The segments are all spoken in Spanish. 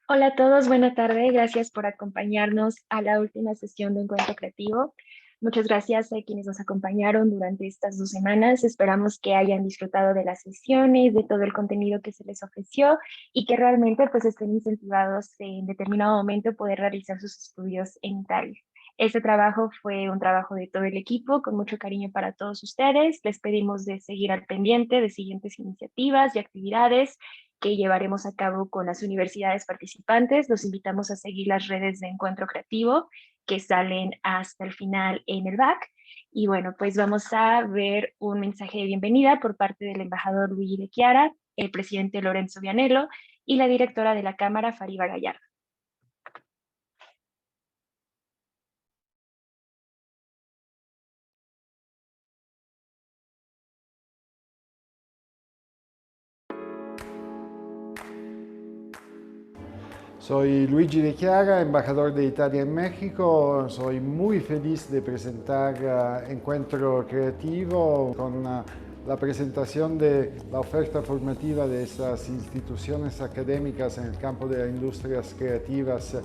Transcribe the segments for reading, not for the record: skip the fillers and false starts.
Hola a todos, buena tarde. Gracias por acompañarnos a la última sesión de Encuentro Creativo. Muchas gracias a quienes nos acompañaron durante estas 2 semanas. Esperamos que hayan disfrutado de las sesiones, de todo el contenido que se les ofreció y que realmente pues estén incentivados en determinado momento poder realizar sus estudios en Italia. Este trabajo fue un trabajo de todo el equipo, con mucho cariño para todos ustedes. Les pedimos de seguir al pendiente de siguientes iniciativas y actividades que llevaremos a cabo con las universidades participantes. Los invitamos a seguir las redes de Encuentro Creativo que salen hasta el final en el back. Y bueno, pues vamos a ver un mensaje de bienvenida por parte del embajador Luigi de Chiara, el presidente Lorenzo Vianello y la directora de la Cámara, Fariba Gallardo. Soy Luigi de Chiara, embajador de Italia en México. Soy muy feliz de presentar Encuentro Creativo con la presentación de la oferta formativa de estas instituciones académicas en el campo de las industrias creativas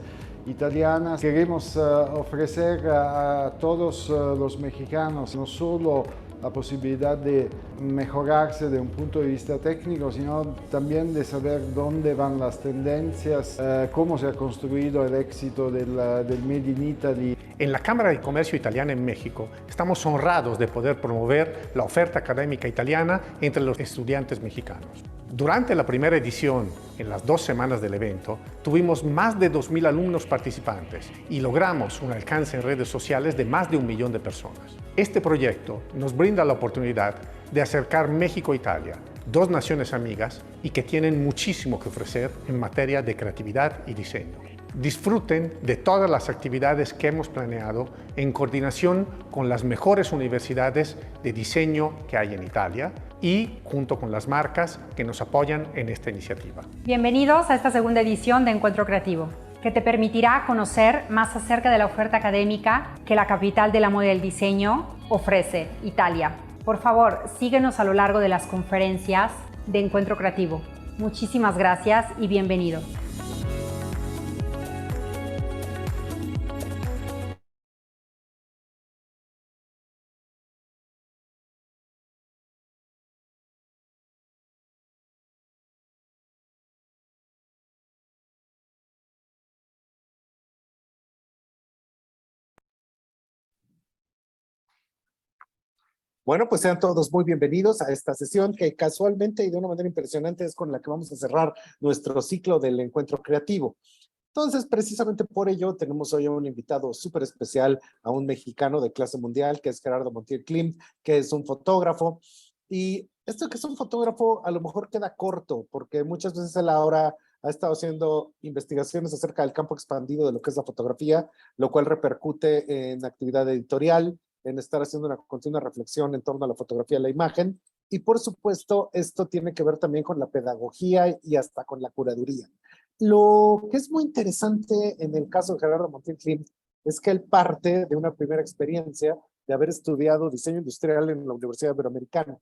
italianas. Queremos ofrecer a todos los mexicanos no solo la posibilidad de mejorarse de un punto de vista técnico, sino también de saber dónde van las tendencias, cómo se ha construido el éxito del Made in Italy. En la Cámara de Comercio Italiana en México estamos honrados de poder promover la oferta académica italiana entre los estudiantes mexicanos. Durante la primera edición, en las 2 semanas del evento, tuvimos más de 2.000 alumnos participantes y logramos un alcance en redes sociales de más de 1 millón de personas. Este proyecto nos brinda la oportunidad de acercar México e Italia, 2 naciones amigas y que tienen muchísimo que ofrecer en materia de creatividad y diseño. Disfruten de todas las actividades que hemos planeado en coordinación con las mejores universidades de diseño que hay en Italia y junto con las marcas que nos apoyan en esta iniciativa. Bienvenidos a esta segunda edición de Encuentro Creativo, que te permitirá conocer más acerca de la oferta académica que la capital de la moda y el diseño ofrece, Italia. Por favor, síguenos a lo largo de las conferencias de Encuentro Creativo. Muchísimas gracias y bienvenidos. Bueno, pues sean todos muy bienvenidos a esta sesión que casualmente y de una manera impresionante es con la que vamos a cerrar nuestro ciclo del encuentro creativo. Entonces, precisamente por ello, tenemos hoy a un invitado súper especial, a un mexicano de clase mundial, que es Gerardo Montiel Klimt, que es un fotógrafo. Y esto que es un fotógrafo a lo mejor queda corto, porque muchas veces él ahora ha estado haciendo investigaciones acerca del campo expandido de lo que es la fotografía, lo cual repercute en actividad editorial, en estar haciendo una continua reflexión en torno a la fotografía y la imagen. Y por supuesto, esto tiene que ver también con la pedagogía y hasta con la curaduría. Lo que es muy interesante en el caso de Gerardo Montiel Klimt es que él parte de una primera experiencia de haber estudiado diseño industrial en la Universidad Iberoamericana.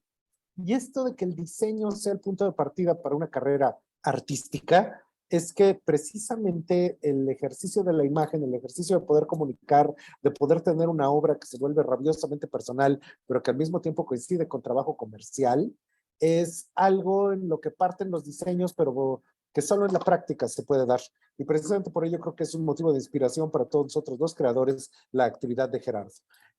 Y esto de que el diseño sea el punto de partida para una carrera artística es que precisamente el ejercicio de la imagen, el ejercicio de poder comunicar, de poder tener una obra que se vuelve rabiosamente personal, pero que al mismo tiempo coincide con trabajo comercial, es algo en lo que parten los diseños, pero que solo en la práctica se puede dar. Y precisamente por ello creo que es un motivo de inspiración para todos nosotros los creadores, la actividad de Gerardo.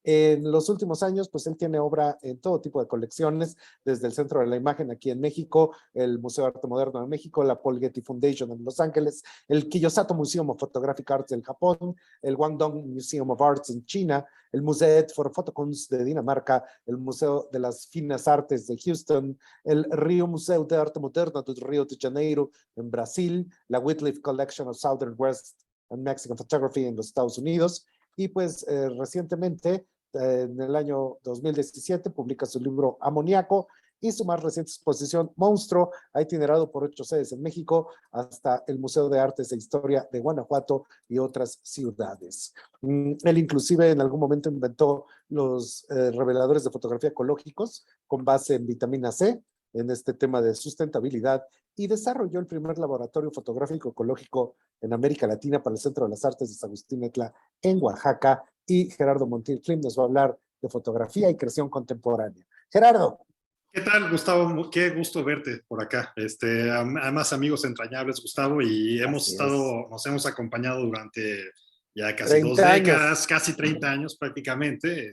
En los últimos años, pues él tiene obra en todo tipo de colecciones, desde el Centro de la Imagen aquí en México, el Museo de Arte Moderno de México, la Paul Getty Foundation en Los Ángeles, el Kiyosato Museum of Photographic Arts en Japón, el Guangdong Museum of Arts en China, el Museet for Fotokunst de Dinamarca, el Museo de las Finas Artes de Houston, el Rio Museu de Arte Moderno de Rio de Janeiro en Brasil, la Whitleaf Collection of Southern West and Mexican Photography en los Estados Unidos. Y pues recientemente, en el año 2017, publica su libro Amoníaco y su más reciente exposición Monstruo, ha itinerado por 8 sedes en México hasta el Museo de Artes e Historia de Guanajuato y otras ciudades. Él inclusive en algún momento inventó los reveladores de fotografía ecológicos con base en vitamina C, en este tema de sustentabilidad y desarrolló el primer laboratorio fotográfico ecológico en América Latina para el Centro de las Artes de Sagustinetla en Oaxaca. Y Gerardo Montiel Klim nos va a hablar de fotografía y creación contemporánea. Gerardo. ¿Qué tal, Gustavo? Qué gusto verte por acá. Además, amigos entrañables, Gustavo, y nos hemos acompañado durante ya casi 2 décadas, casi 30 años prácticamente,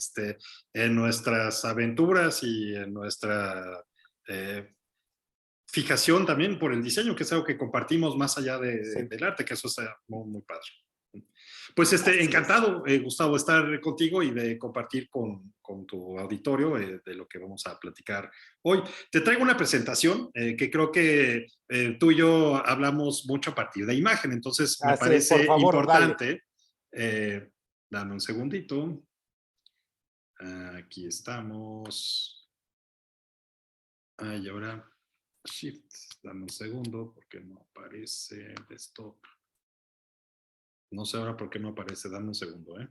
en nuestras aventuras y en nuestra fijación también por el diseño, que es algo que compartimos más allá del arte, que eso está muy, muy padre. Pues encantado, Gustavo, estar contigo y de compartir con tu auditorio de lo que vamos a platicar hoy. Te traigo una presentación que creo que tú y yo hablamos mucho a partir de imagen, entonces me parece importante. Dame un segundito. Aquí estamos. Y ahora, Shift, dame un segundo porque no aparece desktop. No sé ahora por qué no aparece. Dame un segundo, ¿eh?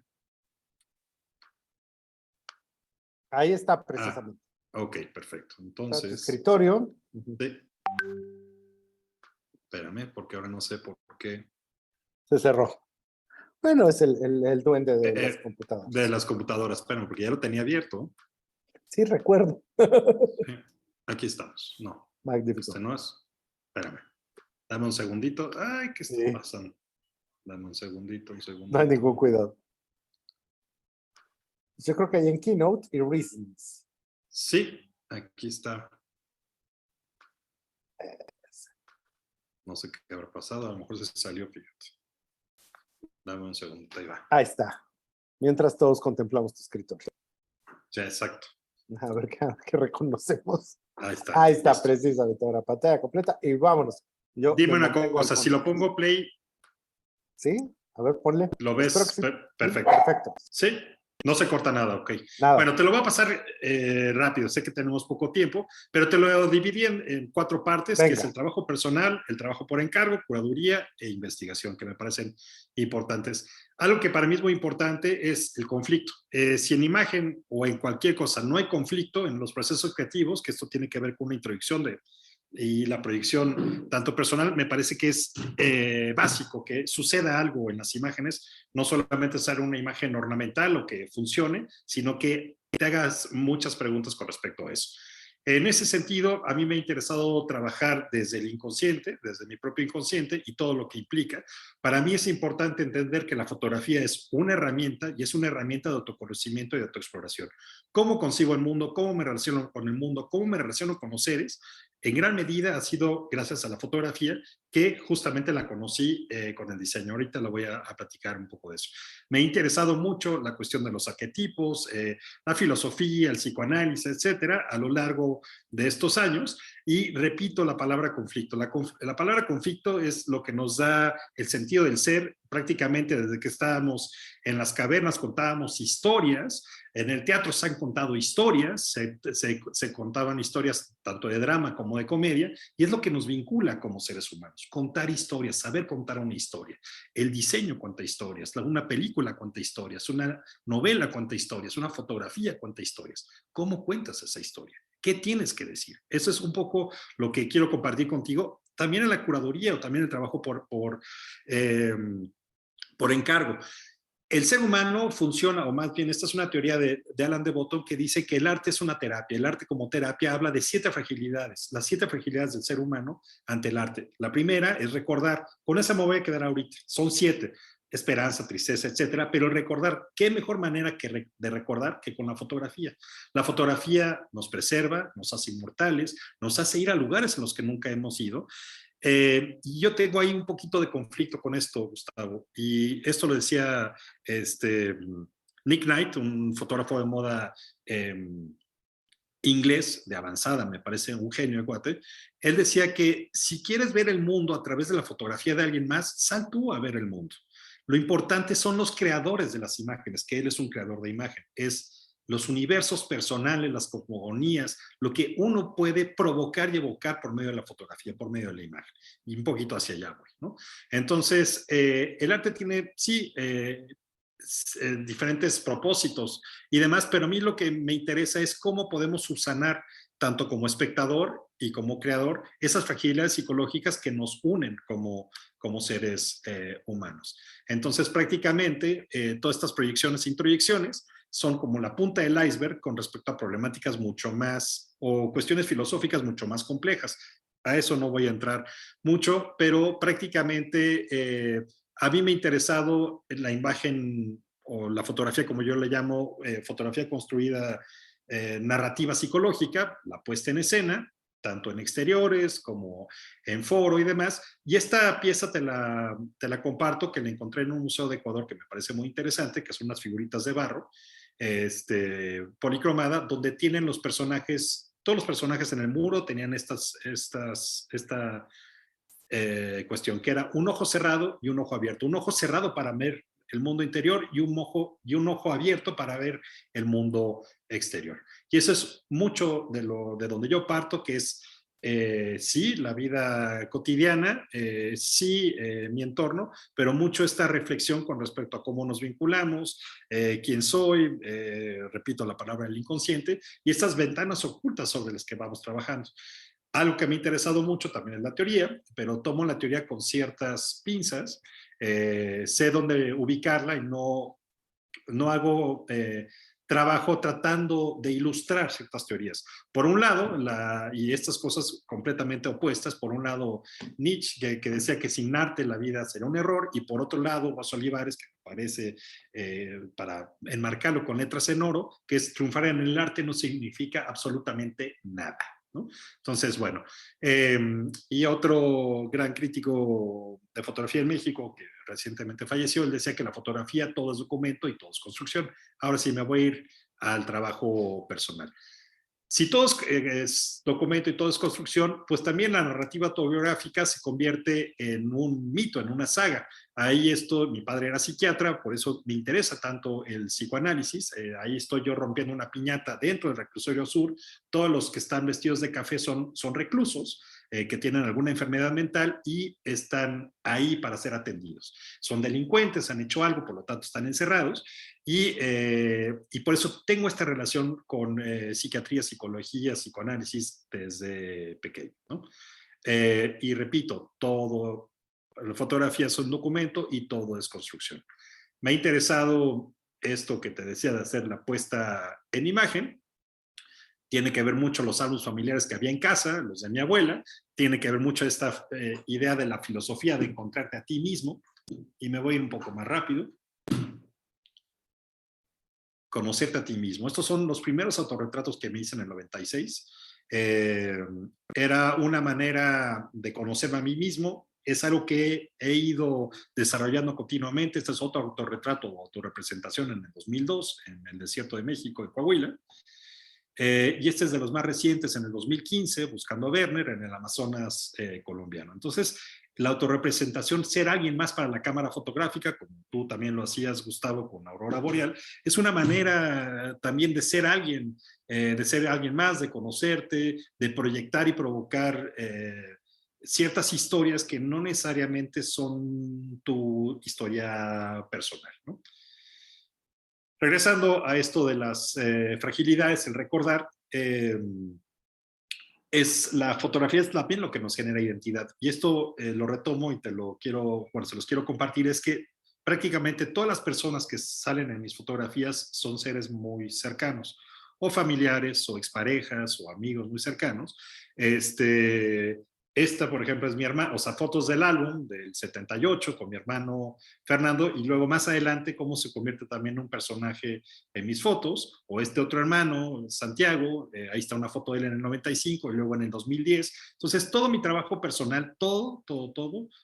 Ahí está precisamente. Ok, perfecto. Entonces. Escritorio. Sí. Espérame, porque ahora no sé por qué. Se cerró. Bueno, es el duende de las computadoras. De las computadoras, espérame, porque ya lo tenía abierto. Sí, recuerdo. Aquí estamos. No. Magnífico. No es. Espérame. Dame un segundito. Ay, ¿qué está pasando? Dame un segundito. No hay ningún cuidado. Yo creo que hay en Keynote y Reasons. Sí, aquí está. No sé qué habrá pasado, a lo mejor se salió, fíjate. Dame un segundo, ahí va. Ahí está. Mientras todos contemplamos tu escritorio. Ya, exacto. A ver qué reconocemos. Ahí está. Ahí está, listo. Precisamente, ahora pantalla completa y vámonos. Dime una cosa, si lo pongo play. ¿Sí? A ver, ponle. ¿Lo ves? Sí. Perfecto. Perfecto. Sí, no se corta nada, ok. Nada. Bueno, te lo voy a pasar rápido, sé que tenemos poco tiempo, pero te lo dividí en 4 partes, que es el trabajo personal, el trabajo por encargo, curaduría e investigación, que me parecen importantes. Algo que para mí es muy importante es el conflicto. Si en imagen o en cualquier cosa no hay conflicto en los procesos creativos, que esto tiene que ver con una introducción y la proyección tanto personal, me parece que es básico que suceda algo en las imágenes, no solamente ser una imagen ornamental o que funcione, sino que te hagas muchas preguntas con respecto a eso. En ese sentido, a mí me ha interesado trabajar desde el inconsciente, desde mi propio inconsciente y todo lo que implica. Para mí es importante entender que la fotografía es una herramienta y es una herramienta de autoconocimiento y de autoexploración. ¿Cómo consigo el mundo? ¿Cómo me relaciono con el mundo? ¿Cómo me relaciono con los seres? En gran medida ha sido gracias a la fotografía que justamente la conocí con el diseño. Ahorita lo voy a platicar un poco de eso. Me ha interesado mucho la cuestión de los arquetipos, la filosofía, el psicoanálisis, etcétera, a lo largo de estos años. Y repito la palabra conflicto. La palabra conflicto es lo que nos da el sentido del ser. Prácticamente desde que estábamos en las cavernas contábamos historias. En el teatro se han contado historias, se contaban historias tanto de drama como de comedia, y es lo que nos vincula como seres humanos. Contar historias, saber contar una historia. El diseño cuenta historias, una película cuenta historias, una novela cuenta historias, una fotografía cuenta historias. ¿Cómo cuentas esa historia? ¿Qué tienes que decir? Eso es un poco lo que quiero compartir contigo. También en la curaduría o también el trabajo por encargo. El ser humano funciona, o más bien, esta es una teoría de Alan de Botton que dice que el arte es una terapia. El arte como terapia habla de 7 fragilidades, las 7 fragilidades del ser humano ante el arte. La primera es recordar, con esa me voy a quedar ahorita, son 7, esperanza, tristeza, etcétera, pero recordar, ¿qué mejor manera de recordar que con la fotografía? La fotografía nos preserva, nos hace inmortales, nos hace ir a lugares en los que nunca hemos ido. Y yo tengo ahí un poquito de conflicto con esto, Gustavo, y esto lo decía Nick Knight, un fotógrafo de moda inglés de avanzada, me parece un genio de cuate. Él decía que si quieres ver el mundo a través de la fotografía de alguien más, sal tú a ver el mundo. Lo importante son los creadores de las imágenes, que él es un creador de imagen, es los universos personales, las cosmogonías, lo que uno puede provocar y evocar por medio de la fotografía, por medio de la imagen. Y un poquito hacia allá voy, ¿no? Entonces, el arte tiene, sí, diferentes propósitos y demás, pero a mí lo que me interesa es cómo podemos subsanar, tanto como espectador y como creador, esas fragilidades psicológicas que nos unen como seres humanos. Entonces, prácticamente, todas estas proyecciones e introyecciones son como la punta del iceberg con respecto a problemáticas mucho más, o cuestiones filosóficas mucho más complejas. A eso no voy a entrar mucho, pero prácticamente a mí me ha interesado la imagen o la fotografía, como yo le llamo, fotografía construida, narrativa psicológica, la puesta en escena, tanto en exteriores como en foro y demás. Y esta pieza te la comparto, que la encontré en un museo de Ecuador que me parece muy interesante, que son unas figuritas de barro, policromada, donde tienen los personajes, todos los personajes en el muro tenían esta cuestión, que era un ojo cerrado y un ojo abierto. Un ojo cerrado para ver el mundo interior y un ojo abierto para ver el mundo exterior. Y eso es mucho de donde yo parto, que es sí, la vida cotidiana, sí, mi entorno, pero mucho esta reflexión con respecto a cómo nos vinculamos, quién soy, repito la palabra del inconsciente, y estas ventanas ocultas sobre las que vamos trabajando. Algo que me ha interesado mucho también es la teoría, pero tomo la teoría con ciertas pinzas, sé dónde ubicarla y no hago trabajo tratando de ilustrar ciertas teorías. Por un lado, y estas cosas completamente opuestas, por un lado Nietzsche, que decía que sin arte la vida sería un error, y por otro lado Rosa Olivares, que me parece, para enmarcarlo con letras en oro, que es triunfar en el arte no significa absolutamente nada, ¿no? Entonces, bueno, y otro gran crítico de fotografía en México, que recientemente falleció, él decía que la fotografía todo es documento y todo es construcción. Ahora sí me voy a ir al trabajo personal. Si todo es documento y todo es construcción, pues también la narrativa autobiográfica se convierte en un mito, en una saga. Ahí mi padre era psiquiatra, por eso me interesa tanto el psicoanálisis. Ahí estoy yo rompiendo una piñata dentro del reclusorio sur. Todos los que están vestidos de café son reclusos, que tienen alguna enfermedad mental y están ahí para ser atendidos. Son delincuentes, han hecho algo, por lo tanto están encerrados. Y por eso tengo esta relación con psiquiatría, psicología, psicoanálisis desde pequeño, ¿no? Y repito, todo, la fotografía es un documento y todo es construcción. Me ha interesado esto que te decía de hacer la puesta en imagen. Tiene que ver mucho los álbumes familiares que había en casa, los de mi abuela. Tiene que ver mucho esta idea de la filosofía de encontrarte a ti mismo. Y me voy un poco más rápido. Conocerte a ti mismo. Estos son los primeros autorretratos que me hice en el 96. Era una manera de conocerme a mí mismo. Es algo que he ido desarrollando continuamente. Este es otro autorretrato o autorrepresentación en el 2002, en el desierto de México, de Coahuila. Y este es de los más recientes, en el 2015, buscando a Werner en el Amazonas colombiano. Entonces, la autorrepresentación, ser alguien más para la cámara fotográfica, como tú también lo hacías, Gustavo, con Aurora Boreal, es una manera también de ser alguien más, de conocerte, de proyectar y provocar ciertas historias que no necesariamente son tu historia personal, ¿no? Regresando a esto de las fragilidades, el recordar, la fotografía es también lo que nos genera identidad. Y esto lo retomo y se los quiero compartir, es que prácticamente todas las personas que salen en mis fotografías son seres muy cercanos, o familiares, o exparejas, o amigos muy cercanos. Esta, por ejemplo, es mi hermano, o sea, fotos del álbum del 78 con mi hermano Fernando, y luego más adelante cómo se convierte también un personaje en mis fotos, o este otro hermano, Santiago, ahí está una foto de él en el 95 y luego en el 2010. Entonces, todo mi trabajo personal, todo,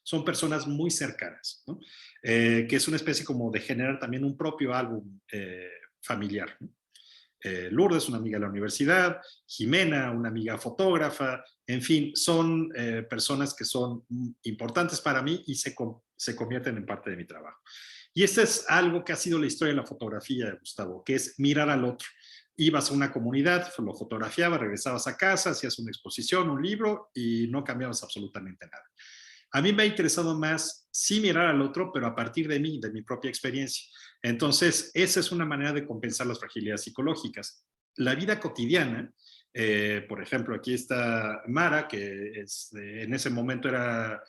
son personas muy cercanas, ¿no? Que es una especie como de generar también un propio álbum familiar, ¿no? Lourdes, una amiga de la universidad, Jimena, una amiga fotógrafa, en fin, son personas que son importantes para mí y se convierten en parte de mi trabajo. Y este es algo que ha sido la historia de la fotografía, Gustavo, que es mirar al otro. Ibas a una comunidad, lo fotografiabas, regresabas a casa, hacías una exposición, un libro y no cambiabas absolutamente nada. A mí me ha interesado más sí mirar al otro, pero a partir de mí, de mi propia experiencia. Entonces, esa es una manera de compensar las fragilidades psicológicas. La vida cotidiana, por ejemplo, aquí está Mara, que en ese momento era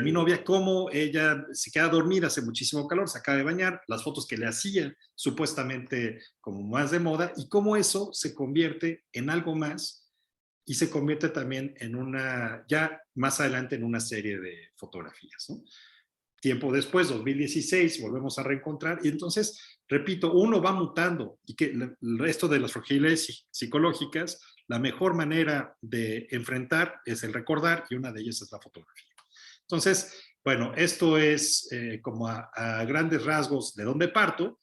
mi novia, cómo ella se queda dormida, hace muchísimo calor, se acaba de bañar, las fotos que le hacía supuestamente como más de moda, y cómo eso se convierte en algo más y se convierte también en una, ya más adelante en una serie de fotografías, ¿no? Tiempo después, 2016, volvemos a reencontrar y entonces, repito, uno va mutando y que el resto de las fragilidades psicológicas, la mejor manera de enfrentar es el recordar y una de ellas es la fotografía. Entonces, bueno, esto es como a grandes rasgos de dónde parto.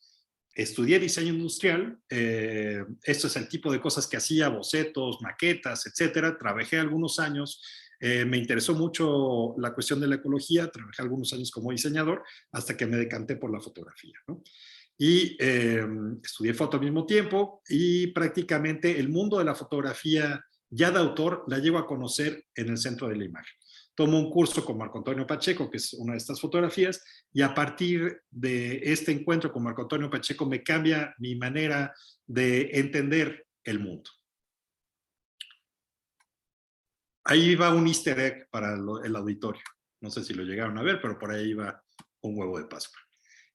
Estudié diseño industrial, esto es el tipo de cosas que hacía, bocetos, maquetas, etcétera. Trabajé algunos años, me interesó mucho la cuestión de la ecología, trabajé algunos años como diseñador hasta que me decanté por la fotografía, ¿no? Y estudié foto al mismo tiempo y prácticamente el mundo de la fotografía ya de autor la llego a conocer en el centro de la imagen. Tomo un curso con Marco Antonio Pacheco, que es una de estas fotografías, y a partir de este encuentro con Marco Antonio Pacheco me cambia mi manera de entender el mundo. Ahí va un easter egg para el auditorio. No sé si lo llegaron a ver, pero por ahí va un huevo de Pascua.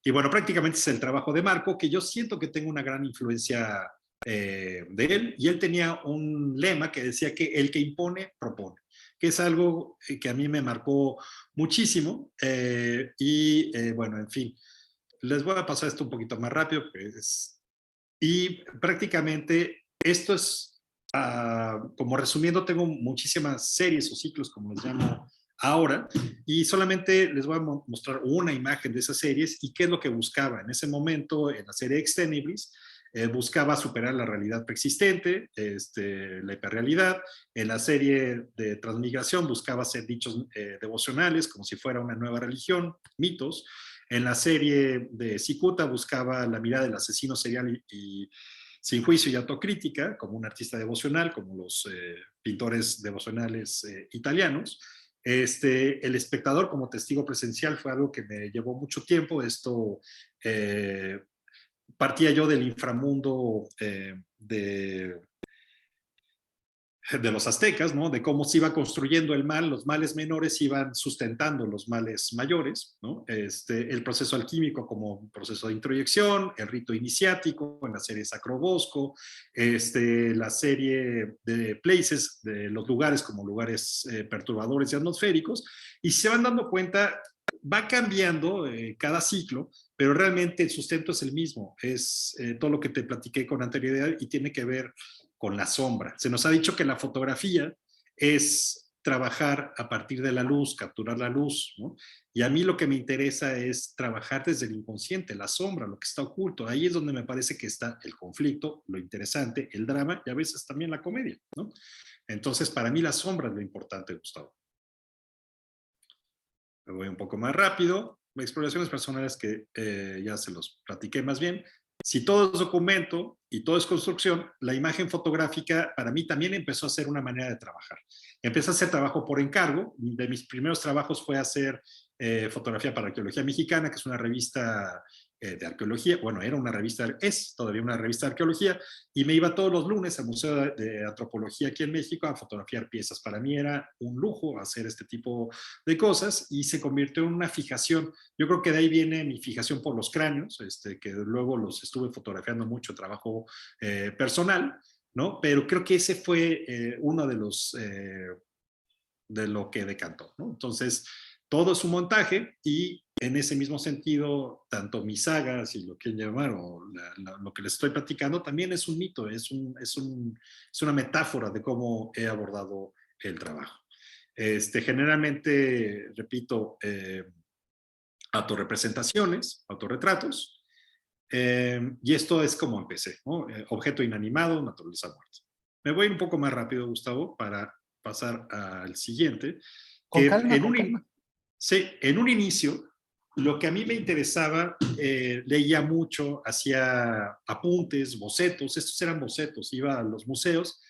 Y bueno, prácticamente es el trabajo de Marco, que yo siento que tengo una gran influencia de él, y él tenía un lema que decía que el que impone, propone, que es algo que a mí me marcó muchísimo, bueno, en fin, les voy a pasar esto un poquito más rápido, y prácticamente esto es, como resumiendo, tengo muchísimas series o ciclos, como les llamo ahora, y solamente les voy a mostrar una imagen de esas series y qué es lo que buscaba. En ese momento, en la serie Extenibris, buscaba superar la realidad preexistente, la hiperrealidad. En la serie de Transmigración buscaba hacer dichos devocionales como si fuera una nueva religión, mitos. En la serie de Cicuta buscaba la mirada del asesino serial y sin juicio y autocrítica, como un artista devocional, como los pintores devocionales italianos. El espectador como testigo presencial fue algo que me llevó mucho tiempo. Esto partía yo del inframundo de los aztecas, ¿no? De cómo se iba construyendo el mal, los males menores iban sustentando los males mayores, ¿no? El proceso alquímico como proceso de introyección, el rito iniciático en la serie Sacrobosco, la serie de Places, de los lugares como lugares perturbadores y atmosféricos, y se van dando cuenta, va cambiando cada ciclo, pero realmente el sustento es el mismo, es todo lo que te platiqué con anterioridad y tiene que ver con la sombra. Se nos ha dicho que la fotografía es trabajar a partir de la luz, capturar la luz, ¿no? Y a mí lo que me interesa es trabajar desde el inconsciente, la sombra, lo que está oculto. Ahí es donde me parece que está el conflicto, lo interesante, el drama y a veces también la comedia, ¿no? Entonces, para mí la sombra es lo importante, Gustavo. Me voy un poco más rápido. Exploraciones personales que ya se los platiqué más bien. Si todo es documento y todo es construcción, la imagen fotográfica para mí también empezó a ser una manera de trabajar. Empecé a hacer trabajo por encargo. De mis primeros trabajos fue hacer fotografía para Arqueología Mexicana, que es una revista de arqueología. Bueno, era una revista, es todavía una revista de arqueología, y me iba todos los lunes al Museo de Antropología aquí en México a fotografiar piezas. Para mí era un lujo hacer este tipo de cosas y se convirtió en una fijación. Yo creo que de ahí viene mi fijación por los cráneos, que luego los estuve fotografiando mucho, trabajo personal, ¿no? Pero creo que ese fue uno de los de lo que decantó, ¿no? Entonces, todo es un montaje y en ese mismo sentido, tanto mis sagas y lo que llamar o lo que les estoy platicando también es un mito, es una metáfora de cómo he abordado el trabajo. Generalmente, repito, autorrepresentaciones, autorretratos, y esto es como empecé, ¿no? Objeto inanimado, naturaleza muerta. Me voy un poco más rápido, Gustavo, para pasar al siguiente. Con calma, con calma. Sí, en un inicio, lo que a mí me interesaba, leía mucho, hacía apuntes, bocetos, estos eran bocetos, iba a los museos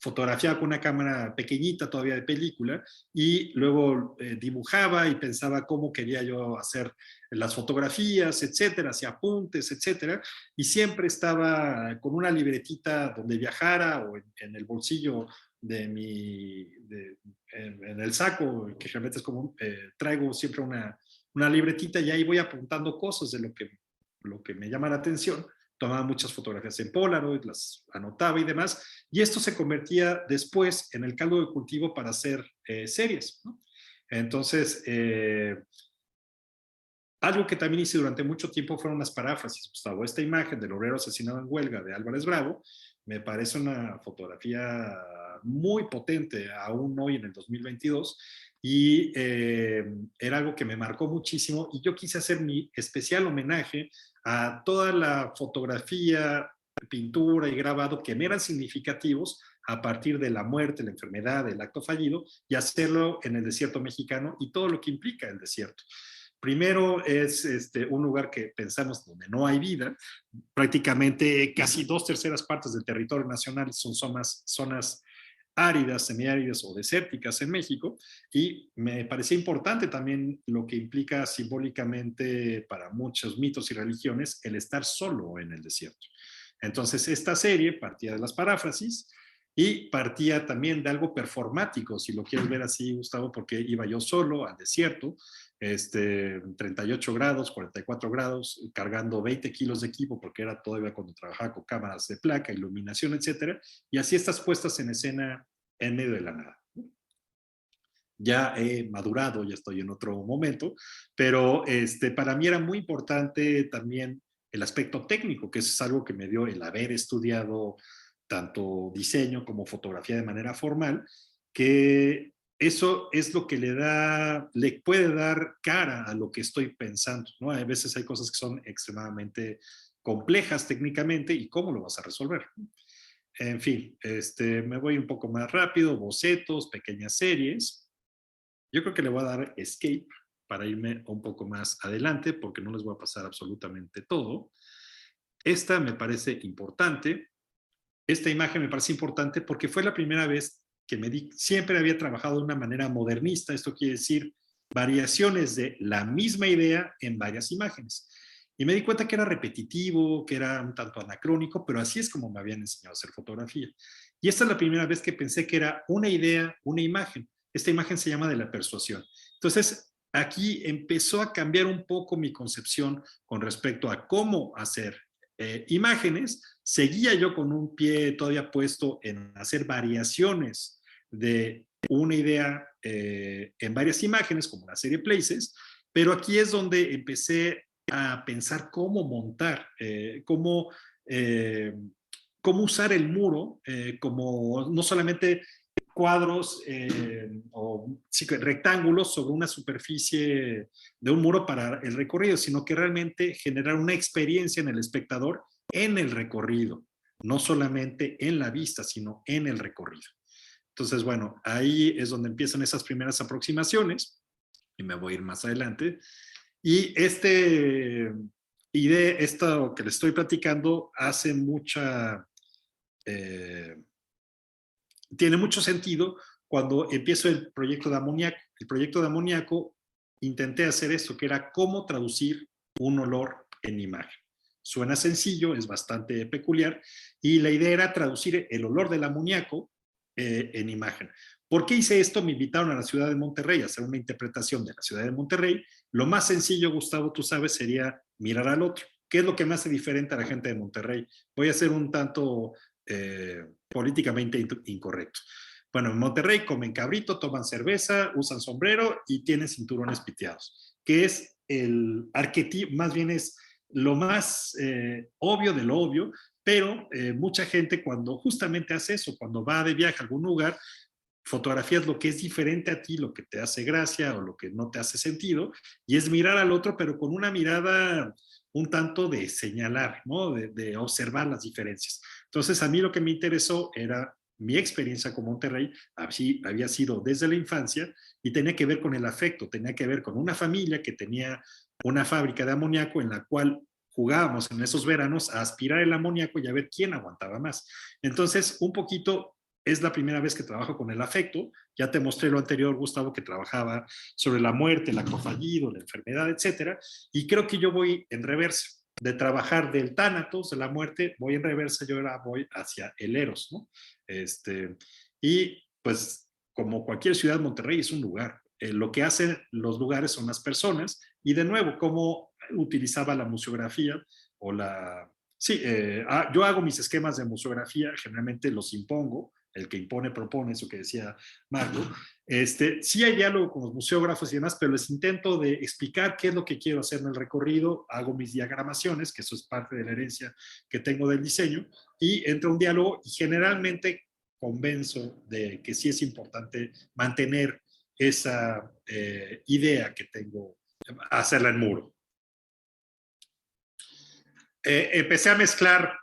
fotografiaba con una cámara pequeñita todavía de película y luego dibujaba y pensaba cómo quería yo hacer las fotografías, etcétera, hacía apuntes, etcétera, y siempre estaba con una libretita donde viajara o en el bolsillo de en el saco, que realmente es como, traigo siempre una libretita y ahí voy apuntando cosas de lo que me llama la atención. Tomaba muchas fotografías en Polaroid, las anotaba y demás, y esto se convertía después en el caldo de cultivo para hacer series, ¿no? Entonces, algo que también hice durante mucho tiempo fueron las paráfrasis, Gustavo. Esta imagen del obrero asesinado en huelga de Álvarez Bravo me parece una fotografía muy potente aún hoy en el 2022 y era algo que me marcó muchísimo y yo quise hacer mi especial homenaje a toda la fotografía, pintura y grabado que me eran significativos a partir de la muerte, la enfermedad, el acto fallido y hacerlo en el desierto mexicano y todo lo que implica el desierto. Primero es un lugar que pensamos donde no hay vida. Prácticamente casi 2/3 partes del territorio nacional son zonas áridas, semiáridas o desérticas en México. Y me parecía importante también lo que implica simbólicamente para muchos mitos y religiones el estar solo en el desierto. Entonces esta serie partía de las paráfrasis y partía también de algo performático, si lo quieres ver así, Gustavo, porque iba yo solo al desierto, 38 grados, 44 grados, cargando 20 kilos de equipo, porque era todavía cuando trabajaba con cámaras de placa, iluminación, etcétera, y así estas puestas en escena en medio de la nada. Ya he madurado, ya estoy en otro momento, pero para mí era muy importante también el aspecto técnico, que eso es algo que me dio el haber estudiado tanto diseño como fotografía de manera formal, que eso es lo que le puede dar cara a lo que estoy pensando, ¿no? A veces hay cosas que son extremadamente complejas técnicamente y cómo lo vas a resolver. En fin, me voy un poco más rápido, bocetos, pequeñas series. Yo creo que le voy a dar escape para irme un poco más adelante porque no les voy a pasar absolutamente todo. Esta me parece importante. Esta imagen me parece importante porque fue la primera vez que siempre había trabajado de una manera modernista, esto quiere decir variaciones de la misma idea en varias imágenes. Y me di cuenta que era repetitivo, que era un tanto anacrónico, pero así es como me habían enseñado a hacer fotografía. Y esta es la primera vez que pensé que era una idea, una imagen. Esta imagen se llama de la persuasión. Entonces, aquí empezó a cambiar un poco mi concepción con respecto a cómo hacer imágenes. Seguía yo con un pie todavía puesto en hacer variaciones de una idea en varias imágenes, como la serie Places, pero aquí es donde empecé a pensar cómo montar, cómo usar el muro como no solamente cuadros o rectángulos sobre una superficie de un muro para el recorrido, sino que realmente generar una experiencia en el espectador en el recorrido, no solamente en la vista, sino en el recorrido. Entonces, bueno, ahí es donde empiezan esas primeras aproximaciones, y me voy a ir más adelante. Y esto que les estoy platicando hace tiene mucho sentido cuando empiezo el proyecto de amoníaco. El proyecto de amoníaco intenté hacer esto, que era cómo traducir un olor en imagen. Suena sencillo, es bastante peculiar, y la idea era traducir el olor del amoníaco en imagen. ¿Por qué hice esto? Me invitaron a la ciudad de Monterrey a hacer una interpretación de la ciudad de Monterrey. Lo más sencillo, Gustavo, tú sabes, sería mirar al otro. ¿Qué es lo que me hace diferente a la gente de Monterrey? Voy a ser un tanto políticamente incorrecto. Bueno, en Monterrey comen cabrito, toman cerveza, usan sombrero y tienen cinturones piteados, que es el arquetipo, más bien es lo más obvio de lo obvio, pero mucha gente cuando justamente hace eso, cuando va de viaje a algún lugar, fotografías lo que es diferente a ti, lo que te hace gracia o lo que no te hace sentido, y es mirar al otro, pero con una mirada un tanto de señalar, ¿no? De observar las diferencias. Entonces, a mí lo que me interesó era mi experiencia con Monterrey, así había sido desde la infancia, y tenía que ver con el afecto, tenía que ver con una familia que tenía una fábrica de amoníaco en la cual jugábamos en esos veranos a aspirar el amoníaco y a ver quién aguantaba más. Entonces, un poquito es la primera vez que trabajo con el afecto. Ya te mostré lo anterior, Gustavo, que trabajaba sobre la muerte, el acto fallido, la enfermedad, etcétera. Y creo que yo voy en reversa. De trabajar del tánatos, de la muerte, voy en reversa, yo ahora voy hacia el eros, ¿no? Y pues, como cualquier ciudad, Monterrey es un lugar. Lo que hacen los lugares son las personas. Y de nuevo, cómo utilizaba la museografía o la... Sí, yo hago mis esquemas de museografía, generalmente los impongo, el que impone propone, eso que decía Marco. Sí hay diálogo con los museógrafos y demás, pero les intento de explicar qué es lo que quiero hacer en el recorrido, hago mis diagramaciones, que eso es parte de la herencia que tengo del diseño, y entra un diálogo y generalmente convenzo de que sí es importante mantener esa idea que tengo, hacerla en muro. Empecé a mezclar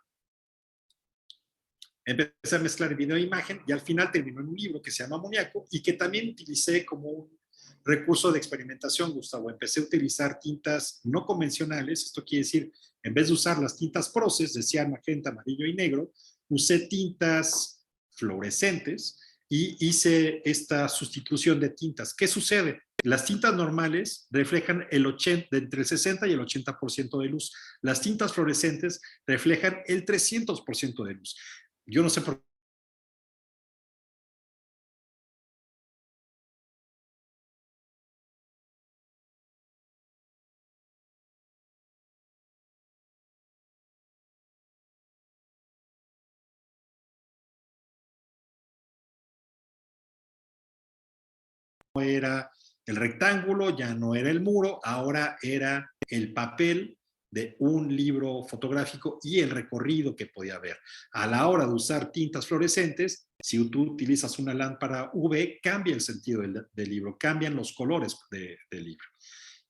video e imagen y al final terminó en un libro que se llama Amoníaco y que también utilicé como un recurso de experimentación, Gustavo. Empecé a utilizar tintas no convencionales, esto quiere decir, en vez de usar las tintas Proces de cian, magenta, amarillo y negro, usé tintas fluorescentes y hice esta sustitución de tintas. ¿Qué sucede? Las tintas normales reflejan entre el 60 y el 80% de luz. Las tintas fluorescentes reflejan el 300% de luz. Yo no sé por qué era el rectángulo, ya no era el muro, ahora era el papel de un libro fotográfico y el recorrido que podía haber. A la hora de usar tintas fluorescentes, si tú utilizas una lámpara UV, cambia el sentido del libro, cambian los colores del libro.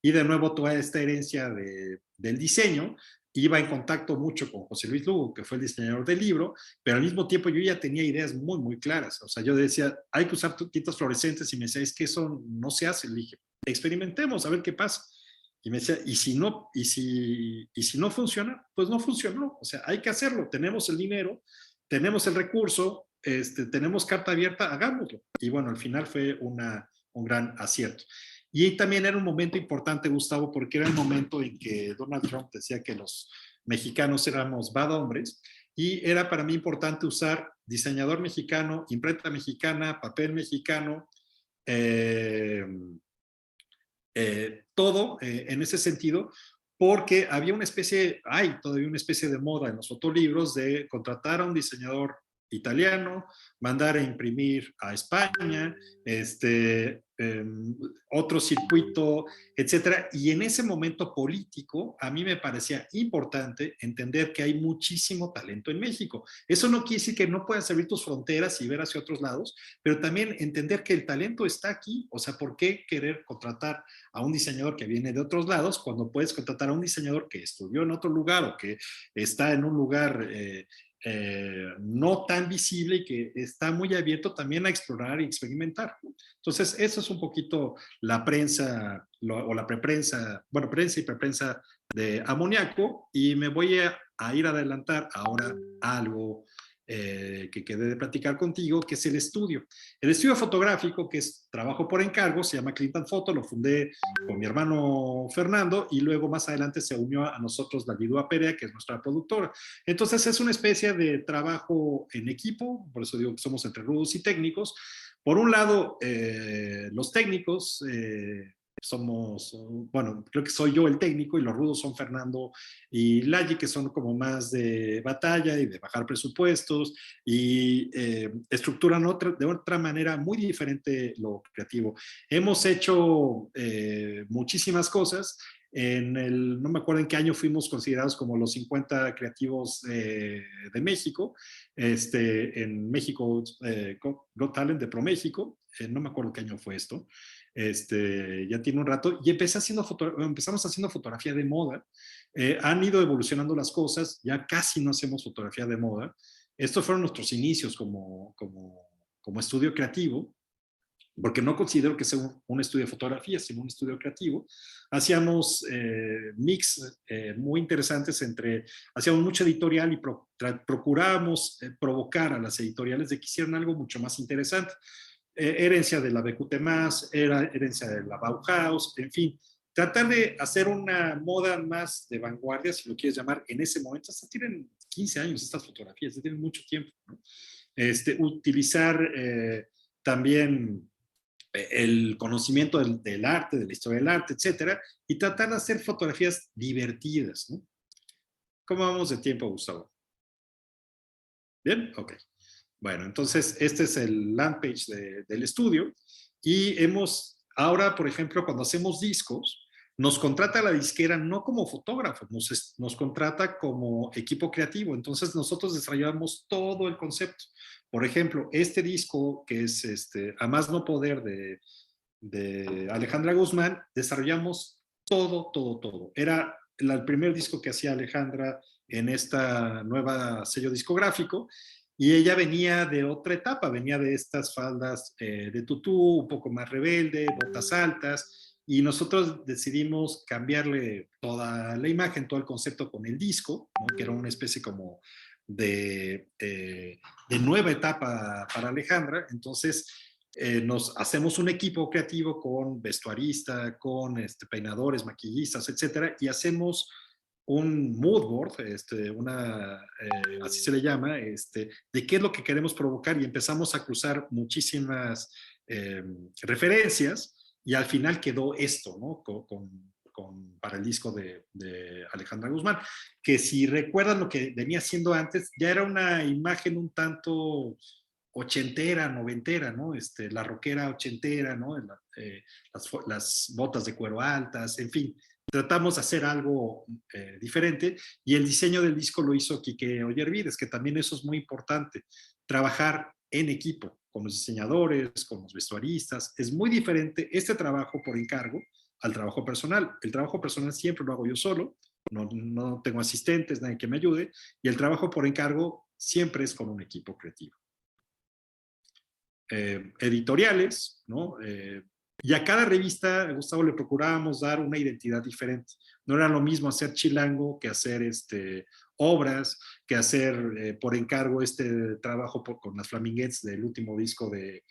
Y de nuevo, toda esta herencia del diseño iba en contacto mucho con José Luis Lugo, que fue el diseñador del libro, pero al mismo tiempo yo ya tenía ideas muy, muy claras. O sea, yo decía, hay que usar tintas fluorescentes, y me decía, es que eso no se hace. Le dije, experimentemos, a ver qué pasa. Y me decía, ¿y si no funciona? Pues no funcionó. O sea, hay que hacerlo. Tenemos el dinero, tenemos el recurso, tenemos carta abierta, hagámoslo. Y bueno, al final fue un gran acierto. Y también era un momento importante, Gustavo, porque era el momento en que Donald Trump decía que los mexicanos éramos bad hombres, y era para mí importante usar diseñador mexicano, imprenta mexicana, papel mexicano, todo en ese sentido, porque había hay todavía una especie de moda en los fotolibros de contratar a un diseñador italiano, mandar a imprimir a España, otro circuito, etcétera. Y en ese momento político, a mí me parecía importante entender que hay muchísimo talento en México. Eso no quiere decir que no puedas abrir tus fronteras y ver hacia otros lados, pero también entender que el talento está aquí. O sea, ¿por qué querer contratar a un diseñador que viene de otros lados cuando puedes contratar a un diseñador que estudió en otro lugar o que está en un lugar no tan visible y que está muy abierto también a explorar y experimentar? Entonces, eso es un poquito la prensa o la preprensa, bueno, prensa y preprensa de Amoníaco, y me voy a ir a adelantar ahora algo que quedé de platicar contigo, que es el estudio. El estudio fotográfico, que es trabajo por encargo, se llama Clinton Photo, lo fundé con mi hermano Fernando, y luego más adelante se unió a nosotros Davidúa Perea, que es nuestra productora. Entonces es una especie de trabajo en equipo, por eso digo que somos entre rudos y técnicos. Por un lado, los técnicos bueno, creo que soy yo el técnico, y los rudos son Fernando y Laji, que son como más de batalla y de bajar presupuestos, y estructuran de otra manera muy diferente lo creativo. Hemos hecho muchísimas cosas. No me acuerdo en qué año fuimos considerados como los 50 creativos de México, en México Got Talent de ProMéxico, no me acuerdo qué año fue esto. Ya tiene un rato, y empezamos haciendo fotografía de moda. Han ido evolucionando las cosas, ya casi no hacemos fotografía de moda. Estos fueron nuestros inicios como estudio creativo. porque no considero que sea un estudio de fotografía, sino un estudio creativo. Hacíamos mix muy interesantes hacíamos mucho editorial y procurábamos provocar a las editoriales de que hicieran algo mucho más interesante. Herencia de la BQT+, herencia de la Bauhaus, en fin, tratar de hacer una moda más de vanguardia, si lo quieres llamar, en ese momento. Hasta tienen 15 años estas fotografías, ya tienen mucho tiempo, ¿no? Utilizar también el conocimiento del arte, de la historia del arte, etcétera, y tratar de hacer fotografías divertidas, ¿no? ¿Cómo vamos de tiempo, Gustavo? ¿Bien? Ok. Bueno, entonces este es el land page del estudio y ahora, por ejemplo, cuando hacemos discos, nos contrata la disquera no como fotógrafo, nos contrata como equipo creativo. Entonces nosotros desarrollamos todo el concepto. Por ejemplo, este disco que es A Más No Poder de Alejandra Guzmán, desarrollamos todo. Era el primer disco que hacía Alejandra en esta nueva sello discográfico y ella venía de otra etapa, venía de estas faldas de tutú, un poco más rebelde, botas altas, y nosotros decidimos cambiarle toda la imagen, todo el concepto con el disco, ¿no? Que era una especie como de nueva etapa para Alejandra. Entonces nos hacemos un equipo creativo con vestuarista, con peinadores, maquillistas, etcétera, y hacemos un mood board, así se le llama, de qué es lo que queremos provocar, y empezamos a cruzar muchísimas referencias, y al final quedó esto, ¿no? Para el disco de Alejandra Guzmán, que si recuerdan lo que venía haciendo antes, ya era una imagen un tanto ochentera, noventera, ¿no? La rockera ochentera, ¿no? Las botas de cuero altas, en fin. Tratamos de hacer algo diferente, y el diseño del disco lo hizo Quique Ollervides, que también eso es muy importante, trabajar en equipo con los diseñadores, con los vestuaristas. Es muy diferente este trabajo por encargo al trabajo personal. El trabajo personal siempre lo hago yo solo, no tengo asistentes, nadie que me ayude, y el trabajo por encargo siempre es con un equipo creativo. Editoriales, ¿no? Y a cada revista, Gustavo, le procurábamos dar una identidad diferente. No era lo mismo hacer Chilango que hacer obras, que hacer por encargo trabajo con las Flaminguettes del último disco de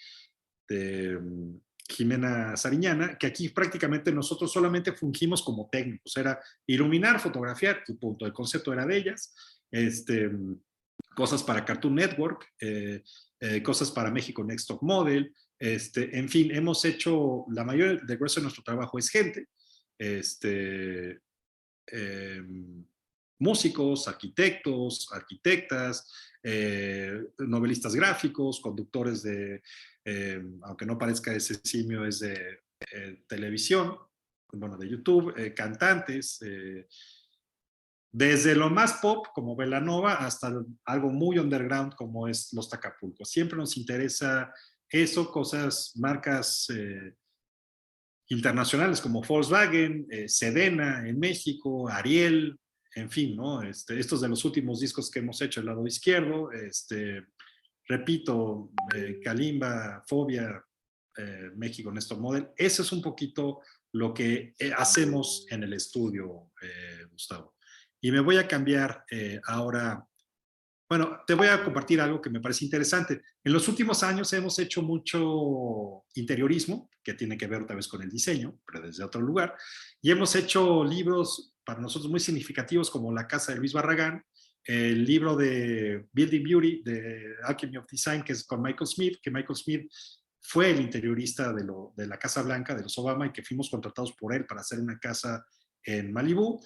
Jimena Sariñana, que aquí prácticamente nosotros solamente fungimos como técnicos. Era iluminar, fotografiar, y punto. El concepto era de ellas. Cosas para Cartoon Network, cosas para México Next Top Model, en fin, hemos hecho, la mayor del grueso de nuestro trabajo es gente, músicos, arquitectos, arquitectas, novelistas gráficos, conductores aunque no parezca ese simio, es de televisión, bueno, de YouTube, cantantes, desde lo más pop como Belanova hasta algo muy underground como es Los Tacapulcos. Siempre nos interesa eso, marcas internacionales como Volkswagen, Sedena en México, Ariel, en fin, ¿no? Estos de los últimos discos que hemos hecho, el lado izquierdo, repito, Kalimba, Fobia, México Next Top Model. Eso es un poquito lo que hacemos en el estudio, Gustavo. Y me voy a cambiar ahora. Bueno, te voy a compartir algo que me parece interesante. En los últimos años hemos hecho mucho interiorismo, que tiene que ver otra vez con el diseño, pero desde otro lugar. Y hemos hecho libros para nosotros muy significativos, como La Casa de Luis Barragán, el libro de Building Beauty, de Alchemy of Design, que es con Michael Smith, que Michael Smith fue el interiorista de la Casa Blanca de los Obama, y que fuimos contratados por él para hacer una casa en Malibú.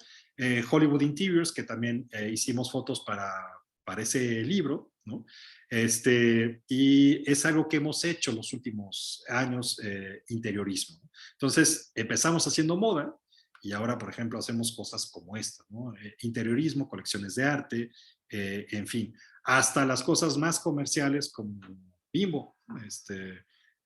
Hollywood Interiors, que también hicimos fotos para ese libro, ¿no? Y es algo que hemos hecho los últimos años, interiorismo. Entonces, empezamos haciendo moda, y ahora, por ejemplo, hacemos cosas como esta, ¿no? Interiorismo, colecciones de arte, en fin, hasta las cosas más comerciales como Bimbo,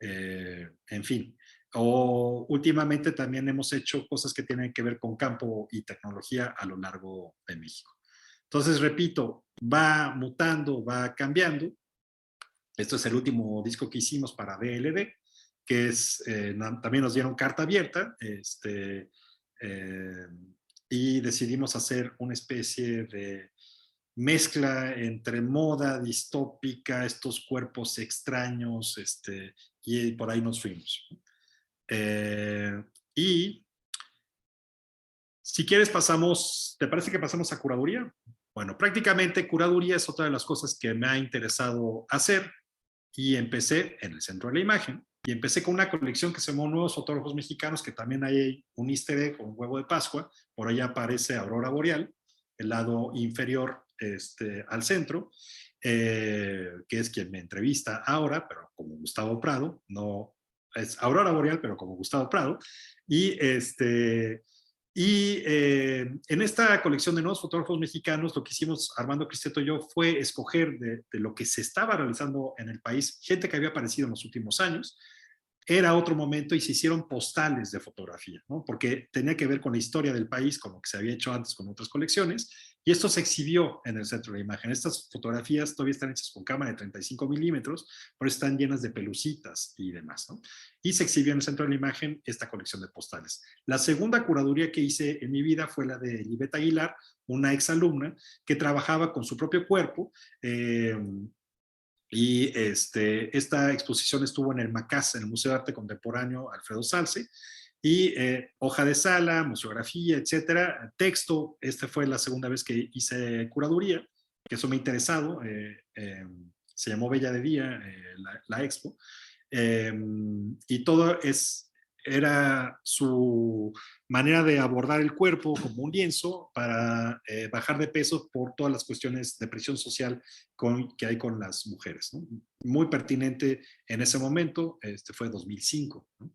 en fin. O últimamente también hemos hecho cosas que tienen que ver con campo y tecnología a lo largo de México. Entonces, repito, va mutando, va cambiando. Esto es el último disco que hicimos para BLD. que es, también nos dieron carta abierta, y decidimos hacer una especie de mezcla entre moda distópica, estos cuerpos extraños, y por ahí nos fuimos. Y si quieres ¿te parece que pasamos a curaduría? Bueno, prácticamente curaduría es otra de las cosas que me ha interesado hacer, y empecé en el Centro de la Imagen, y empecé con una colección que se llamó Nuevos Fotógrafos Mexicanos, que también hay un easter egg con un huevo de Pascua, por allá aparece Aurora Boreal, el lado inferior al centro, que es quien me entrevista ahora, pero como Gustavo Prado, no es Aurora Boreal, pero como Gustavo Prado, y en esta colección de Nuevos Fotógrafos Mexicanos, lo que hicimos Armando Cristeto y yo fue escoger de lo que se estaba realizando en el país, gente que había aparecido en los últimos años. Era otro momento y se hicieron postales de fotografía, ¿no? Porque tenía que ver con la historia del país, con lo que se había hecho antes con otras colecciones, y esto se exhibió en el Centro de la Imagen. Estas fotografías todavía están hechas con cámara de 35 milímetros, pero están llenas de pelucitas y demás, ¿no? Y se exhibió en el Centro de la Imagen esta colección de postales. La segunda curaduría que hice en mi vida fue la de Libet Aguilar, una exalumna que trabajaba con su propio cuerpo, y esta exposición estuvo en el MACAS, en el Museo de Arte Contemporáneo Alfredo Salce, y hoja de sala, museografía, etcétera, texto. Esta fue la segunda vez que hice curaduría, que eso me ha interesado. Se llamó Bella de Día, la expo, y todo era su manera de abordar el cuerpo como un lienzo para bajar de peso por todas las cuestiones de presión social que hay con las mujeres, ¿no? Muy pertinente en ese momento, fue 2005, ¿no?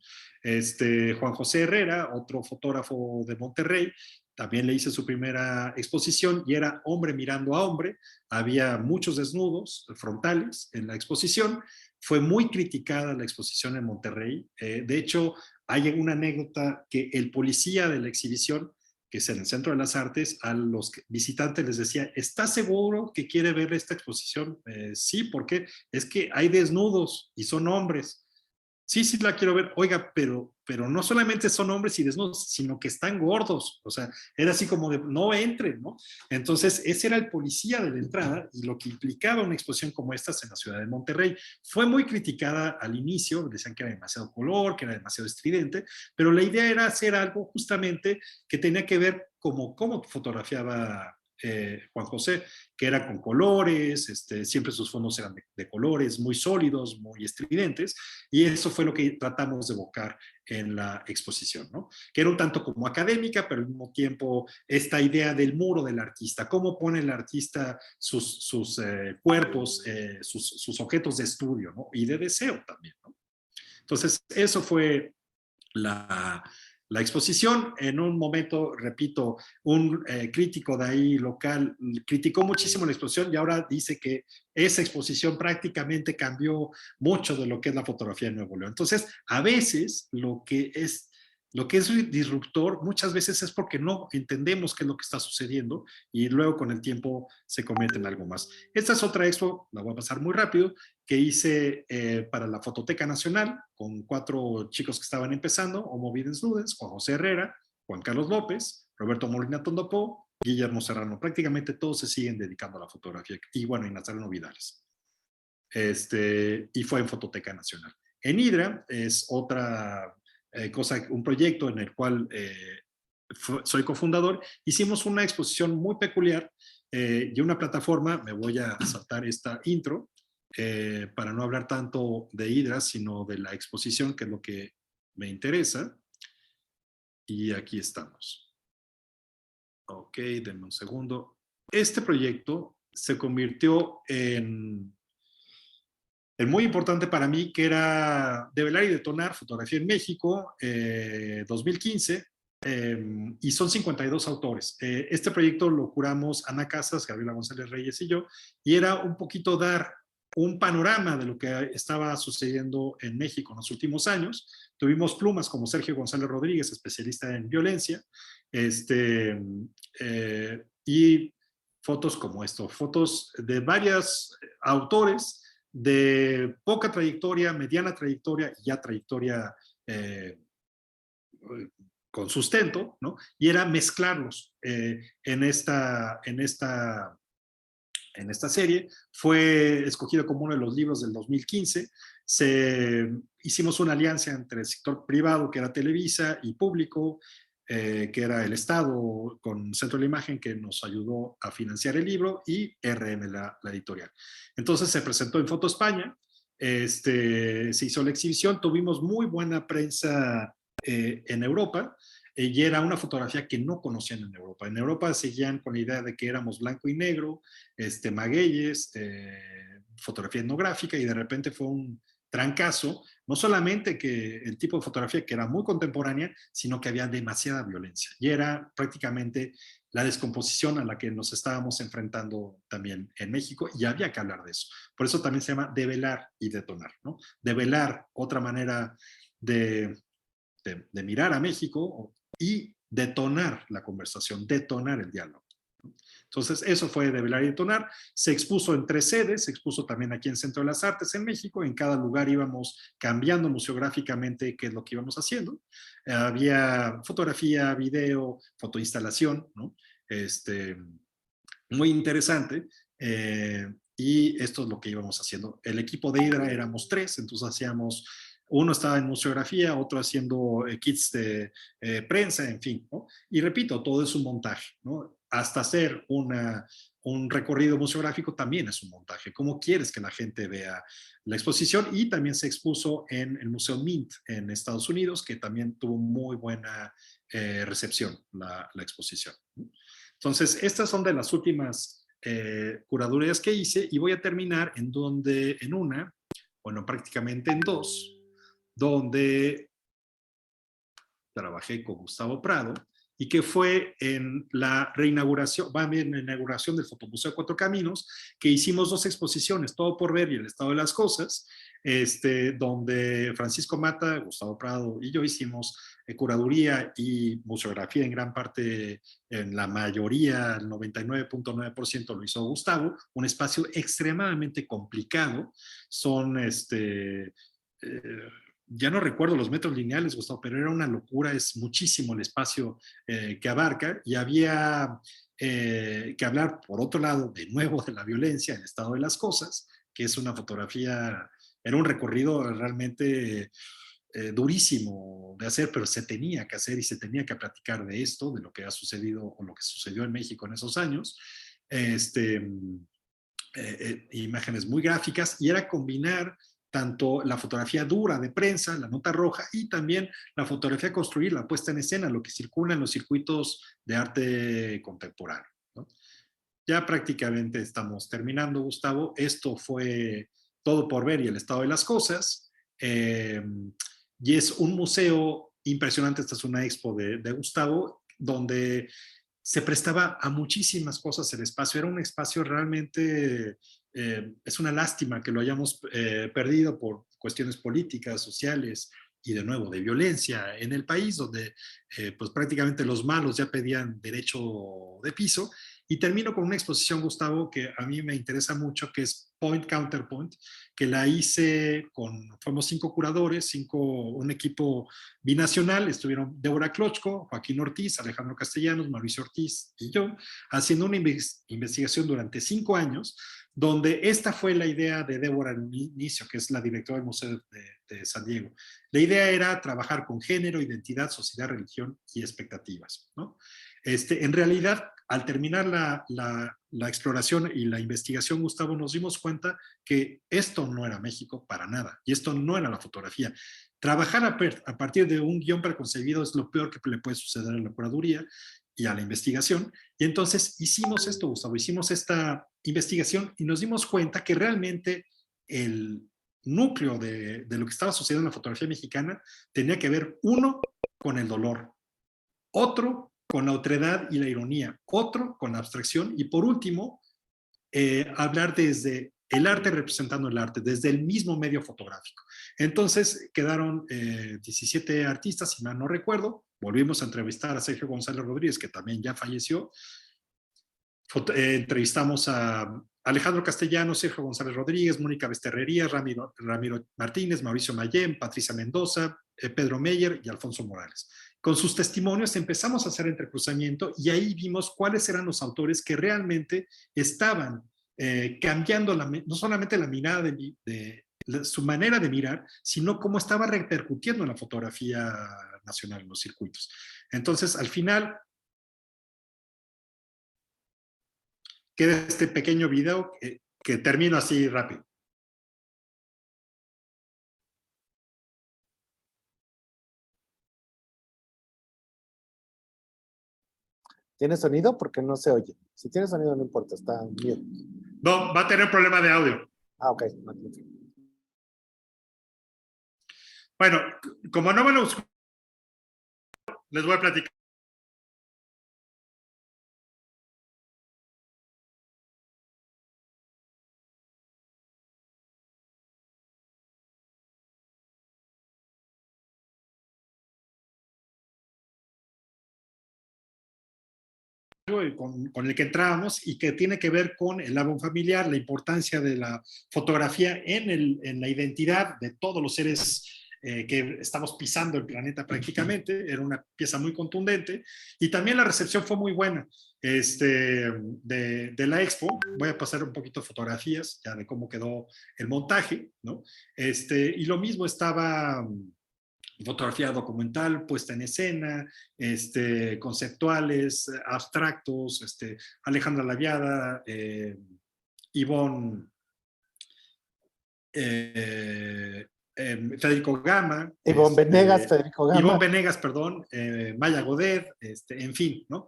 Juan José Herrera, otro fotógrafo de Monterrey, también le hice su primera exposición y era hombre mirando a hombre. Había muchos desnudos frontales en la exposición. Fue muy criticada la exposición en Monterrey. De hecho, hay una anécdota que el policía de la exhibición, que es en el Centro de las Artes, a los visitantes les decía: ¿estás seguro que quiere ver esta exposición? Sí, ¿por qué? Es que hay desnudos y son hombres. Sí, sí la quiero ver. Oiga, pero no solamente son hombres y desnudos, sino que están gordos. O sea, era así como de, no entren, ¿no? Entonces, ese era el policía de la entrada y lo que implicaba una exposición como esta en la ciudad de Monterrey. Fue muy criticada al inicio, decían que era demasiado color, que era demasiado estridente, pero la idea era hacer algo justamente que tenía que ver cómo fotografiaba Juan José, que era con colores, siempre sus fondos eran de colores muy sólidos, muy estridentes, y eso fue lo que tratamos de evocar en la exposición, ¿no? Que era un tanto como académica, pero al mismo tiempo esta idea del muro del artista, cómo pone el artista sus cuerpos, sus objetos de estudio, ¿no? Y de deseo también, ¿no? Entonces, eso fue la exposición. En un momento, repito, un crítico de ahí local criticó muchísimo la exposición y ahora dice que esa exposición prácticamente cambió mucho de lo que es la fotografía de Nuevo León. Entonces, a veces lo que es disruptor, muchas veces es porque no entendemos qué es lo que está sucediendo y luego con el tiempo se convierte en algo más. Esta es otra expo, la voy a pasar muy rápido, que hice para la Fototeca Nacional con 4 chicos que estaban empezando: Homo Videns Ludens, Juan José Herrera, Juan Carlos López, Roberto Molina Tondopó, Guillermo Serrano. Prácticamente todos se siguen dedicando a la fotografía, y bueno, y Nazareno Vidales. Y fue en Fototeca Nacional. En Hidra es otra un proyecto en el cual soy cofundador. Hicimos una exposición muy peculiar y una plataforma. Me voy a saltar esta intro para no hablar tanto de Hidra, sino de la exposición, que es lo que me interesa. Y aquí estamos. Ok, denme un segundo. Este proyecto se convirtió en muy importante para mí, que era Develar y Detonar, Fotografía en México, 2015, y son 52 autores. Este proyecto lo curamos Ana Casas, Gabriela González Reyes y yo, y era un poquito dar un panorama de lo que estaba sucediendo en México en los últimos años. Tuvimos plumas como Sergio González Rodríguez, especialista en violencia, y fotos como esto, fotos de varios autores, de poca trayectoria, mediana trayectoria y ya trayectoria con sustento, ¿no? Y era mezclarlos en esta serie. Fue escogido como uno de los libros del 2015. Hicimos una alianza entre el sector privado, que era Televisa, y público, que era el Estado, con Centro de la Imagen, que nos ayudó a financiar el libro, y RM, la editorial. Entonces se presentó en Foto España, se hizo la exhibición, tuvimos muy buena prensa en Europa, y era una fotografía que no conocían en Europa. En Europa seguían con la idea de que éramos blanco y negro, magueyes, fotografía etnográfica, y de repente fue un trancazo, no solamente que el tipo de fotografía que era muy contemporánea, sino que había demasiada violencia, y era prácticamente la descomposición a la que nos estábamos enfrentando también en México, y había que hablar de eso. Por eso también se llama develar y detonar, ¿no? Develar, otra manera de mirar a México, y detonar la conversación, detonar el diálogo. Entonces, eso fue develar y detonar. Se expuso en 3 sedes, se expuso también aquí en Centro de las Artes en México. En cada lugar íbamos cambiando museográficamente qué es lo que íbamos haciendo. Había fotografía, video, fotoinstalación, ¿no? Muy interesante. Y esto es lo que íbamos haciendo. El equipo de Hidra éramos 3, entonces hacíamos... Uno estaba en museografía, otro haciendo kits de prensa, en fin, ¿no? Y repito, todo es un montaje, ¿no? Hasta hacer un recorrido museográfico también es un montaje. ¿Cómo quieres que la gente vea la exposición? Y también se expuso en el Museo Mint en Estados Unidos, que también tuvo muy buena recepción la exposición. Entonces, estas son de las últimas curadurías que hice, y voy a terminar en una, bueno, prácticamente en 2, donde trabajé con Gustavo Prado, y que fue en la reinauguración, en la inauguración del Fotomuseo Cuatro Caminos, que hicimos 2 exposiciones, Todo por Ver y El Estado de las Cosas, donde Francisco Mata, Gustavo Prado y yo hicimos curaduría y museografía en gran parte, en la mayoría, el 99.9% lo hizo Gustavo, un espacio extremadamente complicado, son ya no recuerdo los metros lineales, Gustavo, pero era una locura, es muchísimo el espacio que abarca, y había que hablar, por otro lado, de nuevo de la violencia, el estado de las cosas, que es una fotografía, era un recorrido realmente durísimo de hacer, pero se tenía que hacer y se tenía que platicar de esto, de lo que ha sucedido o lo que sucedió en México en esos años. Imágenes muy gráficas, y era combinar tanto la fotografía dura de prensa, la nota roja, y también la fotografía construir, la puesta en escena, lo que circula en los circuitos de arte contemporáneo, ¿no? Ya prácticamente estamos terminando, Gustavo. Esto fue Todo por Ver y El Estado de las Cosas, y es un museo impresionante. Esta es una expo de Gustavo, donde se prestaba a muchísimas cosas el espacio. Era un espacio realmente... es una lástima que lo hayamos perdido por cuestiones políticas, sociales, y de nuevo de violencia en el país, donde pues prácticamente los malos ya pedían derecho de piso. Y termino con una exposición, Gustavo, que a mí me interesa mucho, que es Point Counterpoint, que la hice fuimos 5 curadores, un equipo binacional. Estuvieron Débora Klochko, Joaquín Ortiz, Alejandro Castellanos, Mauricio Ortiz y yo, haciendo una investigación durante 5 años, donde esta fue la idea de Débora en un inicio, que es la directora del Museo de San Diego. La idea era trabajar con género, identidad, sociedad, religión y expectativas, ¿no? En realidad, al terminar la exploración y la investigación, Gustavo, nos dimos cuenta que esto no era México para nada, y esto no era la fotografía. Trabajar a partir de un guión preconcebido es lo peor que le puede suceder a la curaduría y a la investigación. Y entonces hicimos esto, Gustavo, hicimos esta investigación, y nos dimos cuenta que realmente el núcleo de lo que estaba sucediendo en la fotografía mexicana tenía que ver, uno, con el dolor, otro, con la otredad y la ironía, otro, con la abstracción, y por último, hablar desde el arte representando el arte, desde el mismo medio fotográfico. Entonces quedaron 17 artistas, si mal no recuerdo. Volvimos a entrevistar a Sergio González Rodríguez, que también ya falleció. Entrevistamos a Alejandro Castellanos, Sergio González Rodríguez, Mónica Besterrería, Ramiro Martínez, Mauricio Mayén, Patricia Mendoza, Pedro Meyer y Alfonso Morales. Con sus testimonios empezamos a hacer entrecruzamiento y ahí vimos cuáles eran los autores que realmente estaban cambiando no solamente la mirada de su manera de mirar, sino cómo estaba repercutiendo en la fotografía nacional, en los circuitos. Entonces, al final, queda este pequeño video que termino así rápido. ¿Tiene sonido? Porque no se oye. Si tiene sonido no importa, está bien. No, va a tener problema de audio. Ah, ok. Bueno, como no me lo escucho, les voy a platicar. Con el que entrábamos y que tiene que ver con el álbum familiar, la importancia de la fotografía en la identidad de todos los seres que estamos pisando el planeta prácticamente. Era una pieza muy contundente y también la recepción fue muy buena de la expo. Voy a pasar un poquito de fotografías ya de cómo quedó el montaje, ¿no? Y lo mismo estaba fotografía documental, puesta en escena, conceptuales, abstractos, Alejandra Laviada, Ivonne, Federico Gama. Ivonne Venegas, Federico Gama. Ivonne Venegas, perdón, Maya Godet, en fin, ¿no?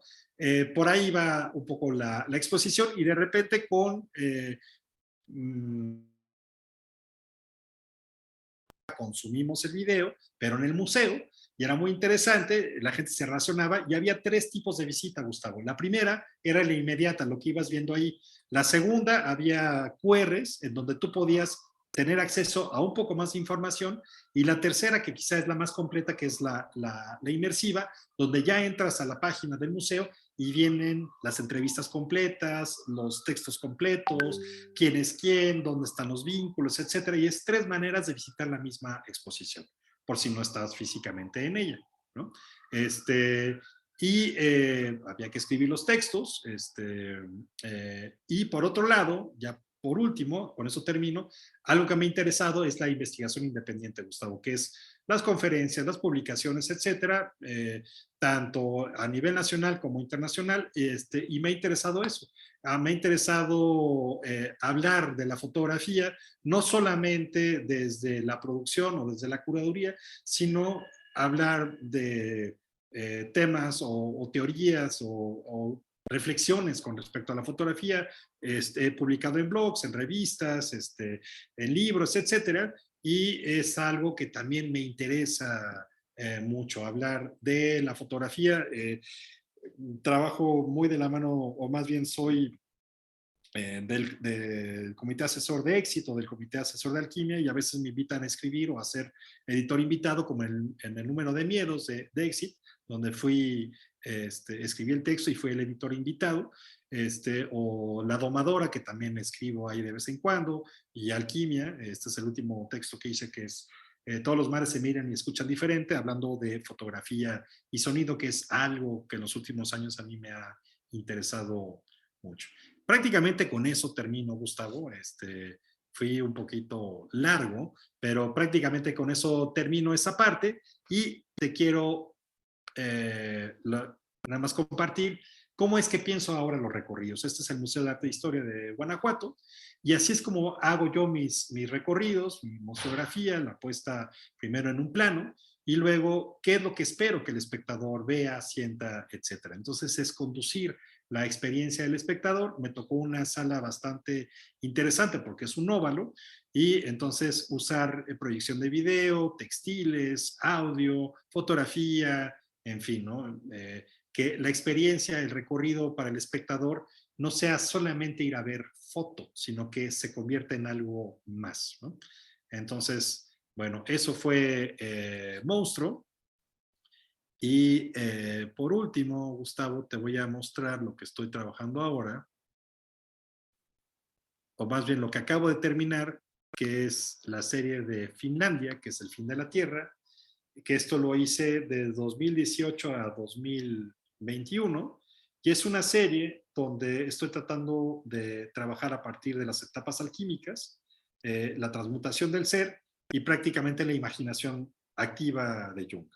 Por ahí va un poco la exposición y de repente con consumimos el video, pero en el museo, y era muy interesante, la gente se relacionaba y había 3 tipos de visita, Gustavo. La primera era la inmediata, lo que ibas viendo ahí. La segunda, había QRs en donde tú podías tener acceso a un poco más de información, y la tercera, que quizá es la más completa, que es la inmersiva, donde ya entras a la página del museo y vienen las entrevistas completas, los textos completos, quién es quién, dónde están los vínculos, etcétera. Y es 3 maneras de visitar la misma exposición, por si no estás físicamente en ella, ¿no? Había que escribir los textos, y por otro lado, ya por último, con eso termino, algo que me ha interesado es la investigación independiente, Gustavo, que es las conferencias, las publicaciones, etcétera, tanto a nivel nacional como internacional, y me ha interesado eso. Me ha interesado hablar de la fotografía, no solamente desde la producción o desde la curaduría, sino hablar de temas o teorías o reflexiones con respecto a la fotografía. He publicado en blogs, en revistas, en libros, etcétera, y es algo que también me interesa mucho, hablar de la fotografía. Trabajo muy de la mano, o más bien soy del comité asesor de éxito, del comité asesor de alquimia, y a veces me invitan a escribir o a ser editor invitado, como en el número de miedos de éxito, donde escribí el texto y fui el editor invitado, o La Domadora, que también escribo ahí de vez en cuando, y Alquimia. Este es el último texto que hice, que es Todos los mares se miran y escuchan diferente, hablando de fotografía y sonido, que es algo que en los últimos años a mí me ha interesado mucho. Prácticamente con eso termino, Gustavo. Fui un poquito largo, pero prácticamente con eso termino esa parte, y te quiero nada más compartir cómo es que pienso ahora los recorridos. Este es el Museo de Arte e Historia de Guanajuato, y así es como hago yo mis recorridos, mi museografía, la puesta primero en un plano, y luego qué es lo que espero que el espectador vea, sienta, etcétera. Entonces es conducir la experiencia del espectador. Me tocó una sala bastante interesante porque es un óvalo, y entonces usar proyección de video, textiles, audio, fotografía, en fin, ¿no? Que la experiencia, el recorrido para el espectador no sea solamente ir a ver foto, sino que se convierta en algo más, ¿no? Entonces, bueno, eso fue Monstruo. Y por último, Gustavo, te voy a mostrar lo que estoy trabajando ahora. o más bien lo que acabo de terminar, que es la serie de Finlandia, que es El fin de la Tierra, que esto lo hice de 2018 a 2021, y es una serie donde estoy tratando de trabajar a partir de las etapas alquímicas, la transmutación del ser y prácticamente la imaginación activa de Jung.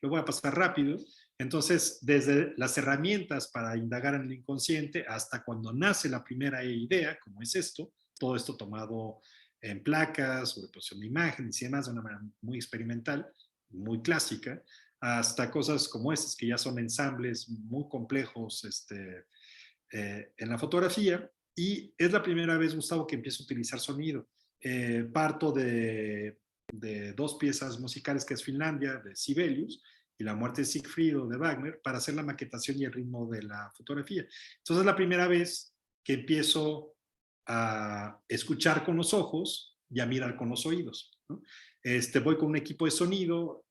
Lo voy a pasar rápido. Entonces, desde las herramientas para indagar en el inconsciente hasta cuando nace la primera idea, como es esto, todo esto tomado en placas, sobreposición de imágenes y demás de una manera muy experimental, muy clásica, hasta cosas como estas, que ya son ensambles muy complejos en la fotografía. Y es la primera vez, Gustavo, que empiezo a utilizar sonido. Parto de dos piezas musicales, que es Finlandia, de Sibelius, y La muerte de Siegfried, de Wagner, para hacer la maquetación y el ritmo de la fotografía. Entonces es la primera vez que empiezo a escuchar con los ojos y a mirar con los oídos, ¿no? Voy con un equipo de sonido,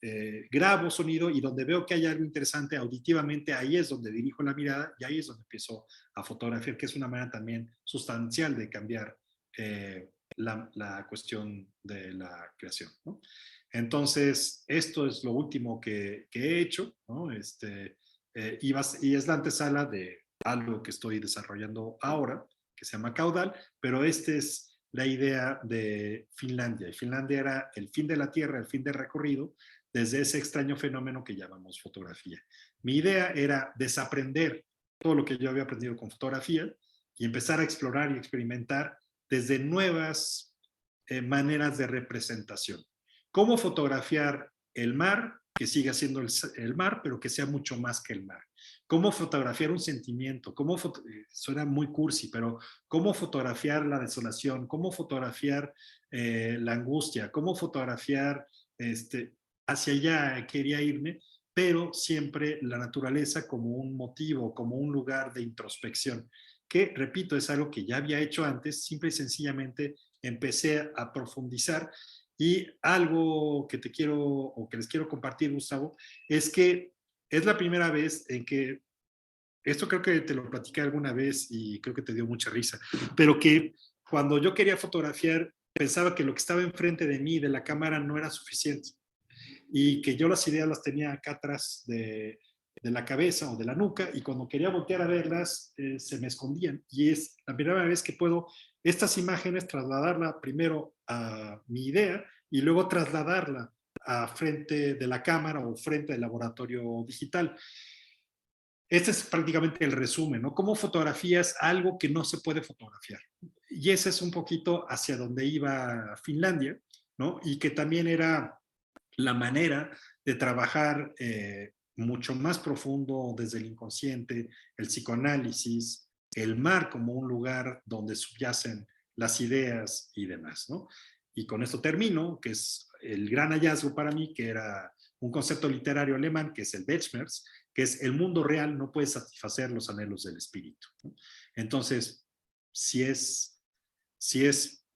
grabo sonido, y donde veo que hay algo interesante auditivamente, ahí es donde dirijo la mirada y ahí es donde empiezo a fotografiar, que es una manera también sustancial de cambiar la cuestión de la creación, ¿no? Entonces, esto es lo último que he hecho, ¿no? Y es la antesala de algo que estoy desarrollando ahora, que se llama Caudal, pero es la idea de Finlandia. Y Finlandia era el fin de la Tierra, el fin del recorrido, desde ese extraño fenómeno que llamamos fotografía. Mi idea era desaprender todo lo que yo había aprendido con fotografía y empezar a explorar y experimentar desde nuevas maneras de representación. ¿Cómo fotografiar el mar, que siga siendo el mar, pero que sea mucho más que el mar? ¿Cómo fotografiar un sentimiento? Suena muy cursi, pero ¿cómo fotografiar la desolación? ¿Cómo fotografiar la angustia? ¿Cómo fotografiar hacia allá quería irme? Pero siempre la naturaleza como un motivo, como un lugar de introspección, que, repito, es algo que ya había hecho antes, simple y sencillamente empecé a profundizar. Y algo que te quiero, o que les quiero compartir, Gustavo, es que es la primera vez en que, esto creo que te lo platiqué alguna vez y creo que te dio mucha risa, pero que cuando yo quería fotografiar, pensaba que lo que estaba enfrente de mí, de la cámara, no era suficiente, y que yo las ideas las tenía acá atrás de la cabeza o de la nuca, y cuando quería voltear a verlas, se me escondían. Y es la primera vez que puedo estas imágenes trasladarla primero a mi idea y luego trasladarla a frente de la cámara o frente del laboratorio digital. Este es prácticamente el resumen, ¿no? ¿Cómo fotografías algo que no se puede fotografiar? Y ese es un poquito hacia donde iba Finlandia, ¿no? Y que también era la manera de trabajar mucho más profundo desde el inconsciente, el psicoanálisis, el mar como un lugar donde subyacen las ideas y demás, ¿no? Y con esto termino, que es el gran hallazgo para mí, que era un concepto literario alemán, que es el Weltschmerz, que es el mundo real no puede satisfacer los anhelos del espíritu, ¿no? Entonces, si es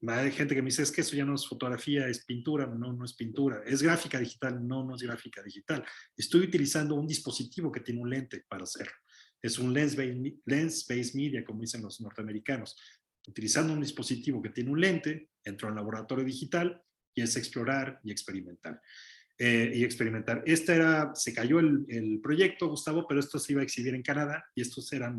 hay gente que me dice, es que eso ya no es fotografía, es pintura. No, no es pintura. ¿Es gráfica digital? No, no es gráfica digital. Estoy utilizando un dispositivo que tiene un lente para hacerlo. Es un lens-based media, como dicen los norteamericanos. Utilizando un dispositivo que tiene un lente, entro al laboratorio digital y es explorar y experimentar. Se cayó el proyecto, Gustavo, pero esto se iba a exhibir en Canadá y estos eran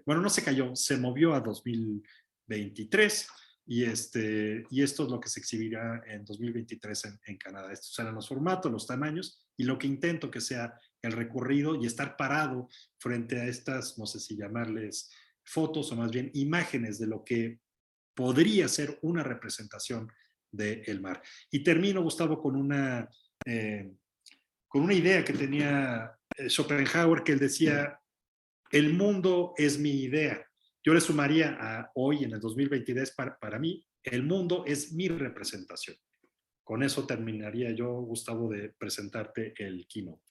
bueno, no se cayó, se movió a 2023 y esto es lo que se exhibirá en 2023 en Canadá. Estos serán los formatos, los tamaños y lo que intento que sea el recorrido y estar parado frente a estas, no sé si llamarles fotos o más bien imágenes de lo que podría ser una representación del mar. Y termino, Gustavo, con una idea que tenía Schopenhauer, que él decía: el mundo es mi idea. Yo le sumaría a hoy, en el 2023, para mí, el mundo es mi representación. Con eso terminaría yo, Gustavo, de presentarte el keynote.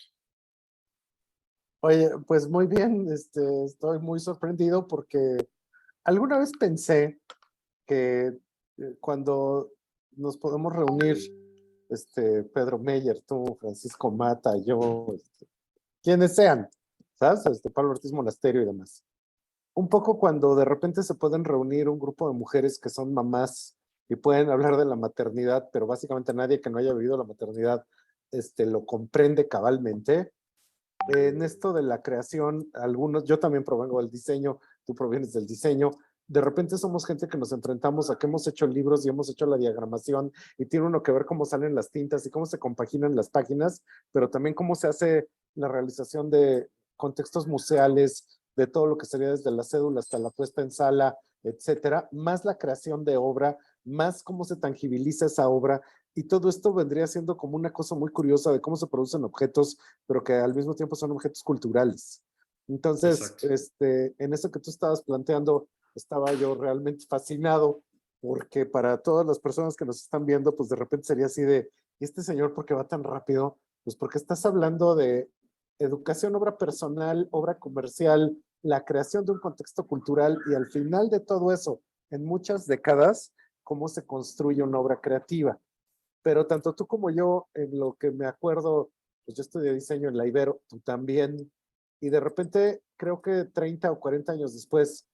Oye, pues muy bien, estoy muy sorprendido porque alguna vez pensé que cuando nos podemos reunir, Pedro Meyer, tú, Francisco Mata, yo, quienes sean, ¿sabes? Pablo Ortiz Monasterio y demás. un poco cuando de repente se pueden reunir un grupo de mujeres que son mamás y pueden hablar de la maternidad, pero básicamente nadie que no haya vivido la maternidad lo comprende cabalmente. En esto de la creación, algunos, yo también provengo del diseño, tú provienes del diseño, de repente somos gente que nos enfrentamos a que hemos hecho libros y hemos hecho la diagramación y tiene uno que ver cómo salen las tintas y cómo se compaginan las páginas, pero también cómo se hace la realización de contextos museales, de todo lo que sería desde la cédula hasta la puesta en sala, etcétera, más la creación de obra, más cómo se tangibiliza esa obra, y todo esto vendría siendo como una cosa muy curiosa de cómo se producen objetos, pero que al mismo tiempo son objetos culturales. Entonces, Exacto. en eso que tú estabas planteando, estaba yo realmente fascinado, porque para todas las personas que nos están viendo, pues de repente sería así de, ¿y este señor por qué va tan rápido? Pues porque estás hablando de educación, obra personal, obra comercial, la creación de un contexto cultural y al final de todo eso, en muchas décadas, cómo se construye una obra creativa. Pero tanto tú como yo, en lo que me acuerdo, pues yo estudié diseño en la Ibero, tú también, y de repente creo que 30 o 40 años después,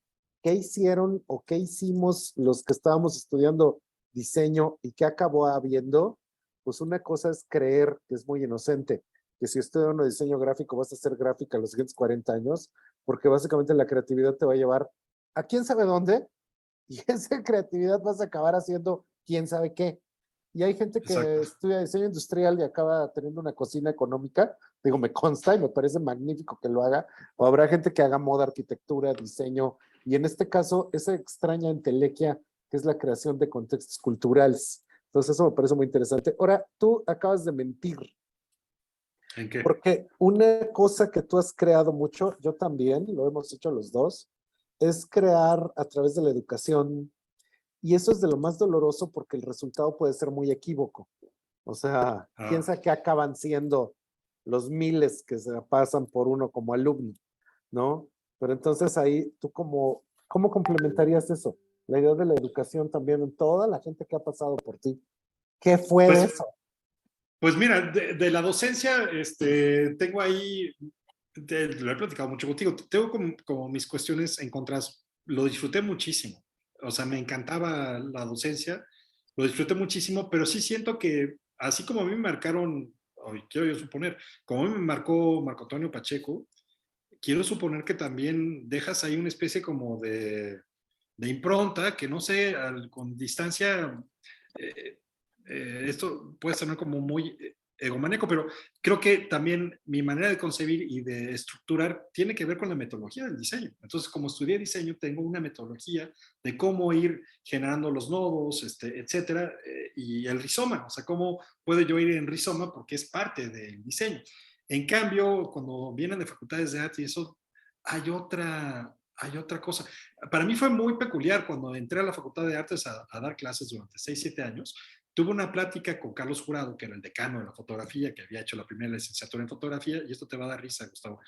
¿qué hicieron o qué hicimos los que estábamos estudiando diseño y qué acabó habiendo? Pues una cosa es creer que es muy inocente, que si estudias diseño gráfico vas a hacer gráfica los siguientes 40 años, porque básicamente la creatividad te va a llevar a quién sabe dónde, y esa creatividad vas a acabar haciendo quién sabe qué. Y hay gente que Exacto. estudia diseño industrial y acaba teniendo una cocina económica. Digo, me consta y me parece magnífico que lo haga. O habrá gente que haga moda, arquitectura, diseño. Y en este caso, esa extraña entelequia que es la creación de contextos culturales. Entonces, eso me parece muy interesante. Ahora, tú acabas de mentir, ¿En qué? porque una cosa que tú has creado mucho, yo también, lo hemos hecho los dos, es crear a través de la educación. Y eso es de lo más doloroso porque el resultado puede ser muy equívoco. O sea, quién Ah, sabe qué acaban siendo los miles que se pasan por uno como alumno, ¿no? Pero entonces ahí, tú ¿cómo complementarías eso? La idea de la educación también en toda la gente que ha pasado por ti. ¿Qué fue de pues, eso? pues mira, de la docencia, tengo ahí, lo he platicado mucho contigo, tengo como mis cuestiones encontradas, lo disfruté muchísimo, o sea, me encantaba la docencia, lo disfruté muchísimo, pero sí siento que, así como a mí me marcaron, hoy quiero yo suponer, como a mí me marcó Marco Antonio Pacheco, quiero suponer que también dejas ahí una especie como de impronta, que no sé, con distancia, eh, esto puede sonar como muy egomaníaco, pero creo que también mi manera de concebir y de estructurar tiene que ver con la metodología del diseño. Entonces, como estudié diseño, tengo una metodología de cómo ir generando los nodos, etcétera, y el rizoma, o sea, cómo puedo yo ir en rizoma porque es parte del diseño. En cambio, cuando vienen de facultades de arte y eso, hay otra cosa. Para mí fue muy peculiar cuando entré a la Facultad de Artes a dar clases durante 6, 7 años. Tuve una plática con Carlos Jurado, que era el decano de la fotografía, que había hecho la primera licenciatura en fotografía, y esto te va a dar risa, Gustavo.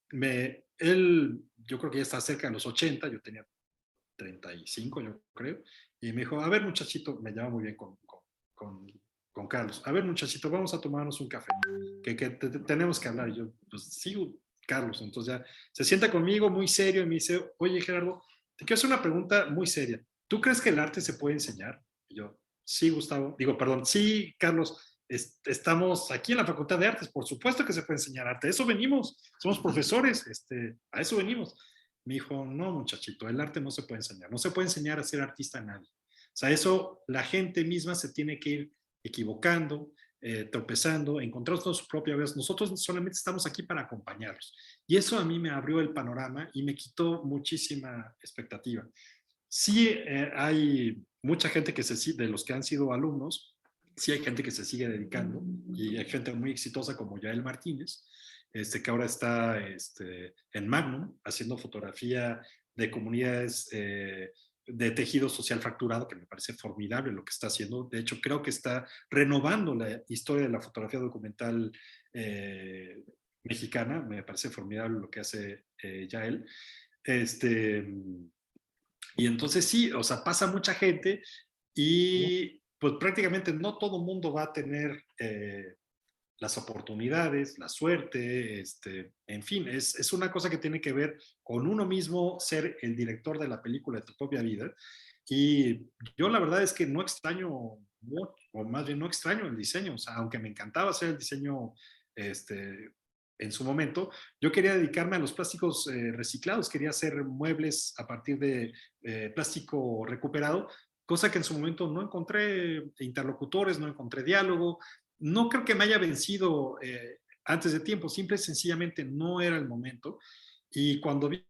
Yo creo que ya está cerca de los 80, yo tenía 35, yo creo, y me dijo, a ver muchachito, me llama muy bien con, con Carlos, a ver muchachito, vamos a tomarnos un café, que tenemos que hablar. Y yo, pues sigo, Carlos, entonces ya se sienta conmigo muy serio y me dice, oye Gerardo, te quiero hacer una pregunta muy seria. ¿Tú crees que el arte se puede enseñar? Y yo, sí, Gustavo, digo, perdón, sí, Carlos, estamos aquí en la Facultad de Artes, por supuesto que se puede enseñar arte, eso venimos, somos profesores, a eso venimos. Me dijo, no, muchachito, el arte no se puede enseñar, no se puede enseñar a ser artista a nadie. O sea, eso la gente misma se tiene que ir equivocando, tropezando, encontrando su propia vez. Nosotros solamente estamos aquí para acompañarlos. Y eso a mí me abrió el panorama y me quitó muchísima expectativa. Sí, hay mucha gente de los que han sido alumnos, sí hay gente que se sigue dedicando y hay gente muy exitosa como Yael Martínez, que ahora está en Magnum haciendo fotografía de comunidades de tejido social fracturado, que me parece formidable lo que está haciendo. De hecho, creo que está renovando la historia de la fotografía documental mexicana. Me parece formidable lo que hace Yael. Y entonces sí, o sea, pasa mucha gente y pues prácticamente no todo el mundo va a tener las oportunidades, la suerte, en fin, es una cosa que tiene que ver con uno mismo, ser el director de la película de tu propia vida. Y yo la verdad es que no extraño, o más bien no extraño el diseño, o sea, aunque me encantaba hacer el diseño en su momento, yo quería dedicarme a los plásticos reciclados, quería hacer muebles a partir de plástico recuperado, cosa que en su momento no encontré interlocutores, no encontré diálogo, no creo que me haya vencido antes de tiempo, simple y sencillamente no era el momento. Y cuando vi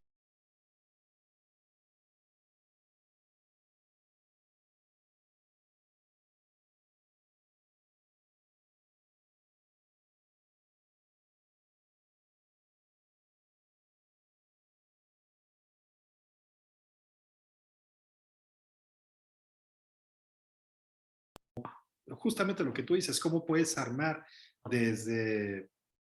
justamente lo que tú dices, cómo puedes armar desde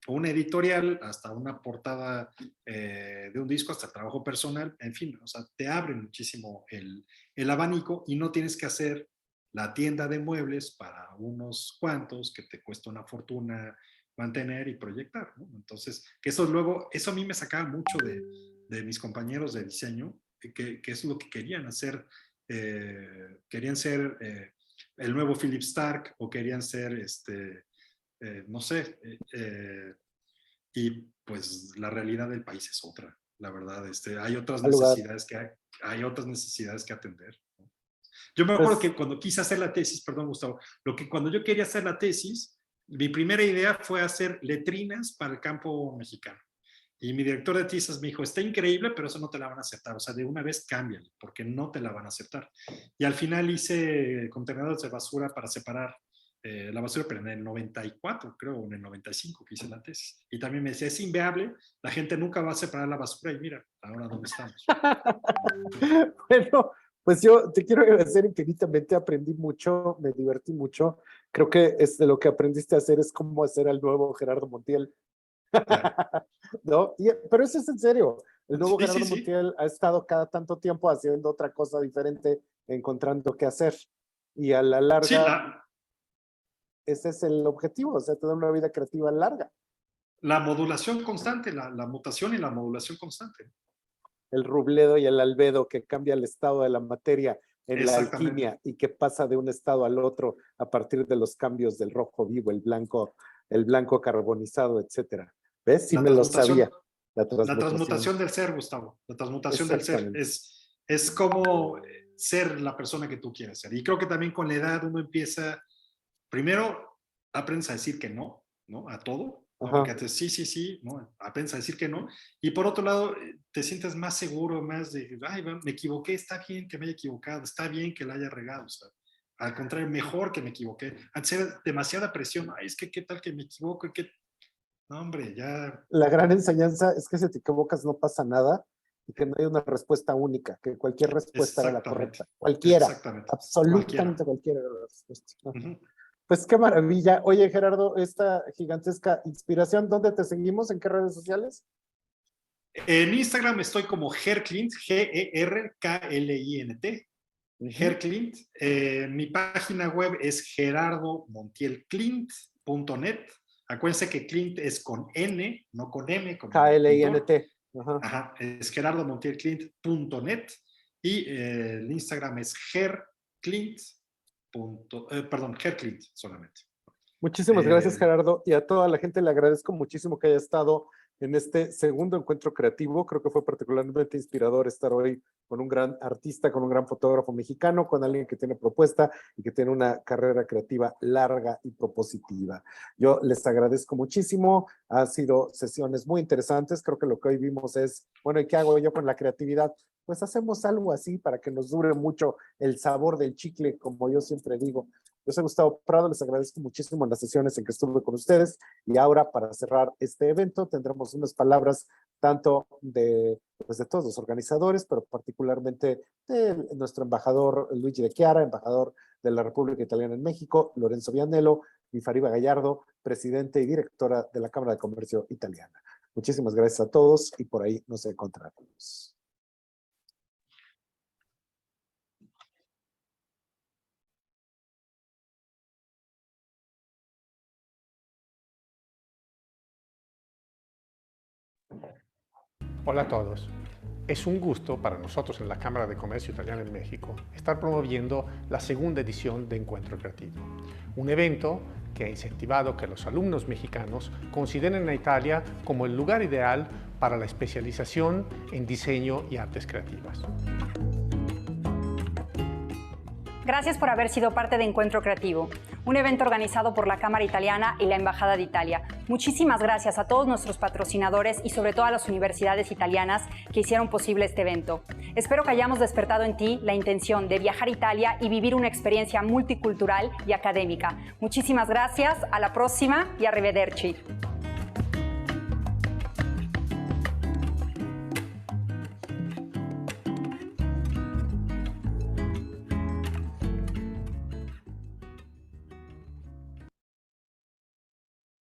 una editorial hasta una portada de un disco, hasta el trabajo personal, en fin, o sea, te abre muchísimo el abanico y no tienes que hacer la tienda de muebles para unos cuantos que te cuesta una fortuna mantener y proyectar, ¿no? Entonces, que eso luego, eso a mí me sacaba mucho de mis compañeros de diseño, que es lo que querían hacer, querían ser el nuevo Philip Stark o querían ser, no sé, y pues la realidad del país es otra, la verdad, hay otras Al lugar. necesidades hay otras necesidades que atender, ¿no? Yo me acuerdo Pues, que cuando quise hacer la tesis, perdón Gustavo, cuando yo quería hacer la tesis, mi primera idea fue hacer letrinas para el campo mexicano. Y mi director de tesis me dijo, está increíble, pero eso no te la van a aceptar. O sea, de una vez cámbiale, porque no te la van a aceptar. Y al final hice contenedores de basura para separar la basura, pero en el 94, creo, o en el 95 que hice la tesis. Y también me decía, es inviable, la gente nunca va a separar la basura. Y mira, ahora dónde estamos. bueno, pues yo te quiero agradecer infinitamente, aprendí mucho, me divertí mucho. Creo que de lo que aprendiste a hacer es cómo hacer al nuevo Gerardo Montiel. Claro. ¿No? Pero eso es en serio. El nuevo Sí, sí, Gerardo sí. Montiel ha estado cada tanto tiempo haciendo otra cosa diferente, encontrando qué hacer. Y a la Sí, larga, ese es el objetivo, o sea, tener una vida creativa larga. la modulación constante, la mutación y la modulación constante. El rubledo y el albedo que cambia el estado de la materia en la Exactamente. alquimia y que pasa de un estado al otro a partir de los cambios del rojo vivo, el blanco carbonizado, etcétera. ¿Ves? Sí La me lo transmutación, sabía. La la transmutación. transmutación del ser, Gustavo. La transmutación del ser Exactamente. es como ser la persona que tú quieres ser. Y creo que también con la edad uno empieza, primero aprendes a decir que no, ¿no? A todo, ¿no? Porque Ajá. antes sí, sí, sí, ¿no? Aprendes a decir que no. Y por otro lado, te sientes más seguro, más de, ay, me equivoqué, está bien que me haya equivocado, está bien que la haya regado, o sea, al contrario, mejor que me equivoqué. Antes era demasiada presión, ay, es que qué tal que me equivoco, no, hombre, ya. La gran enseñanza es que si te equivocas no pasa nada y que no hay una respuesta única, que cualquier respuesta era la Exactamente, correcta. Cualquiera, exactamente, cualquiera. absolutamente cualquiera era la respuesta. Ujú. Pues qué maravilla. Oye, Gerardo, esta gigantesca inspiración, ¿dónde te seguimos? ¿En qué redes sociales? En Instagram estoy como Gerklint, Gerklint, Ujú. Gerklint. Mi página web es gerardomontielclint.net. Acuérdense que Clint es con N, no con M, como el pintor. KLINT. Ajá. Ajá, es gerardomontielclint.net y el Instagram es gerklint. Perdón, Gerklint solamente. Muchísimas gracias, Eh, Gerardo. Y a toda la gente le agradezco muchísimo que haya estado en este segundo encuentro creativo. Creo que fue particularmente inspirador estar hoy con un gran artista, con un gran fotógrafo mexicano, con alguien que tiene propuesta y que tiene una carrera creativa larga y propositiva. Yo les agradezco muchísimo. Han sido sesiones muy interesantes. Creo que lo que hoy vimos es, bueno, ¿y qué hago yo con la creatividad? Pues hacemos algo así para que nos dure mucho el sabor del chicle, como yo siempre digo. Yo soy Gustavo Prado, les agradezco muchísimo las sesiones en que estuve con ustedes y ahora para cerrar este evento tendremos unas palabras tanto pues de todos los organizadores, pero particularmente de nuestro embajador Luigi de Chiara, embajador de la República Italiana en México, Lorenzo Vianello y Fariba Gallardo, presidente y directora de la Cámara de Comercio Italiana. Muchísimas gracias a todos y por ahí nos encontraremos. Hola a todos. Es un gusto para nosotros en la Cámara de Comercio Italiana en México estar promoviendo la segunda edición de Encuentro Creativo, un evento que ha incentivado que los alumnos mexicanos consideren a Italia como el lugar ideal para la especialización en diseño y artes creativas. Gracias por haber sido parte de Encuentro Creativo, un evento organizado por la Cámara Italiana y la Embajada de Italia. Muchísimas gracias a todos nuestros patrocinadores y sobre todo a las universidades italianas que hicieron posible este evento. Espero que hayamos despertado en ti la intención de viajar a Italia y vivir una experiencia multicultural y académica. Muchísimas gracias, a la próxima y arrivederci.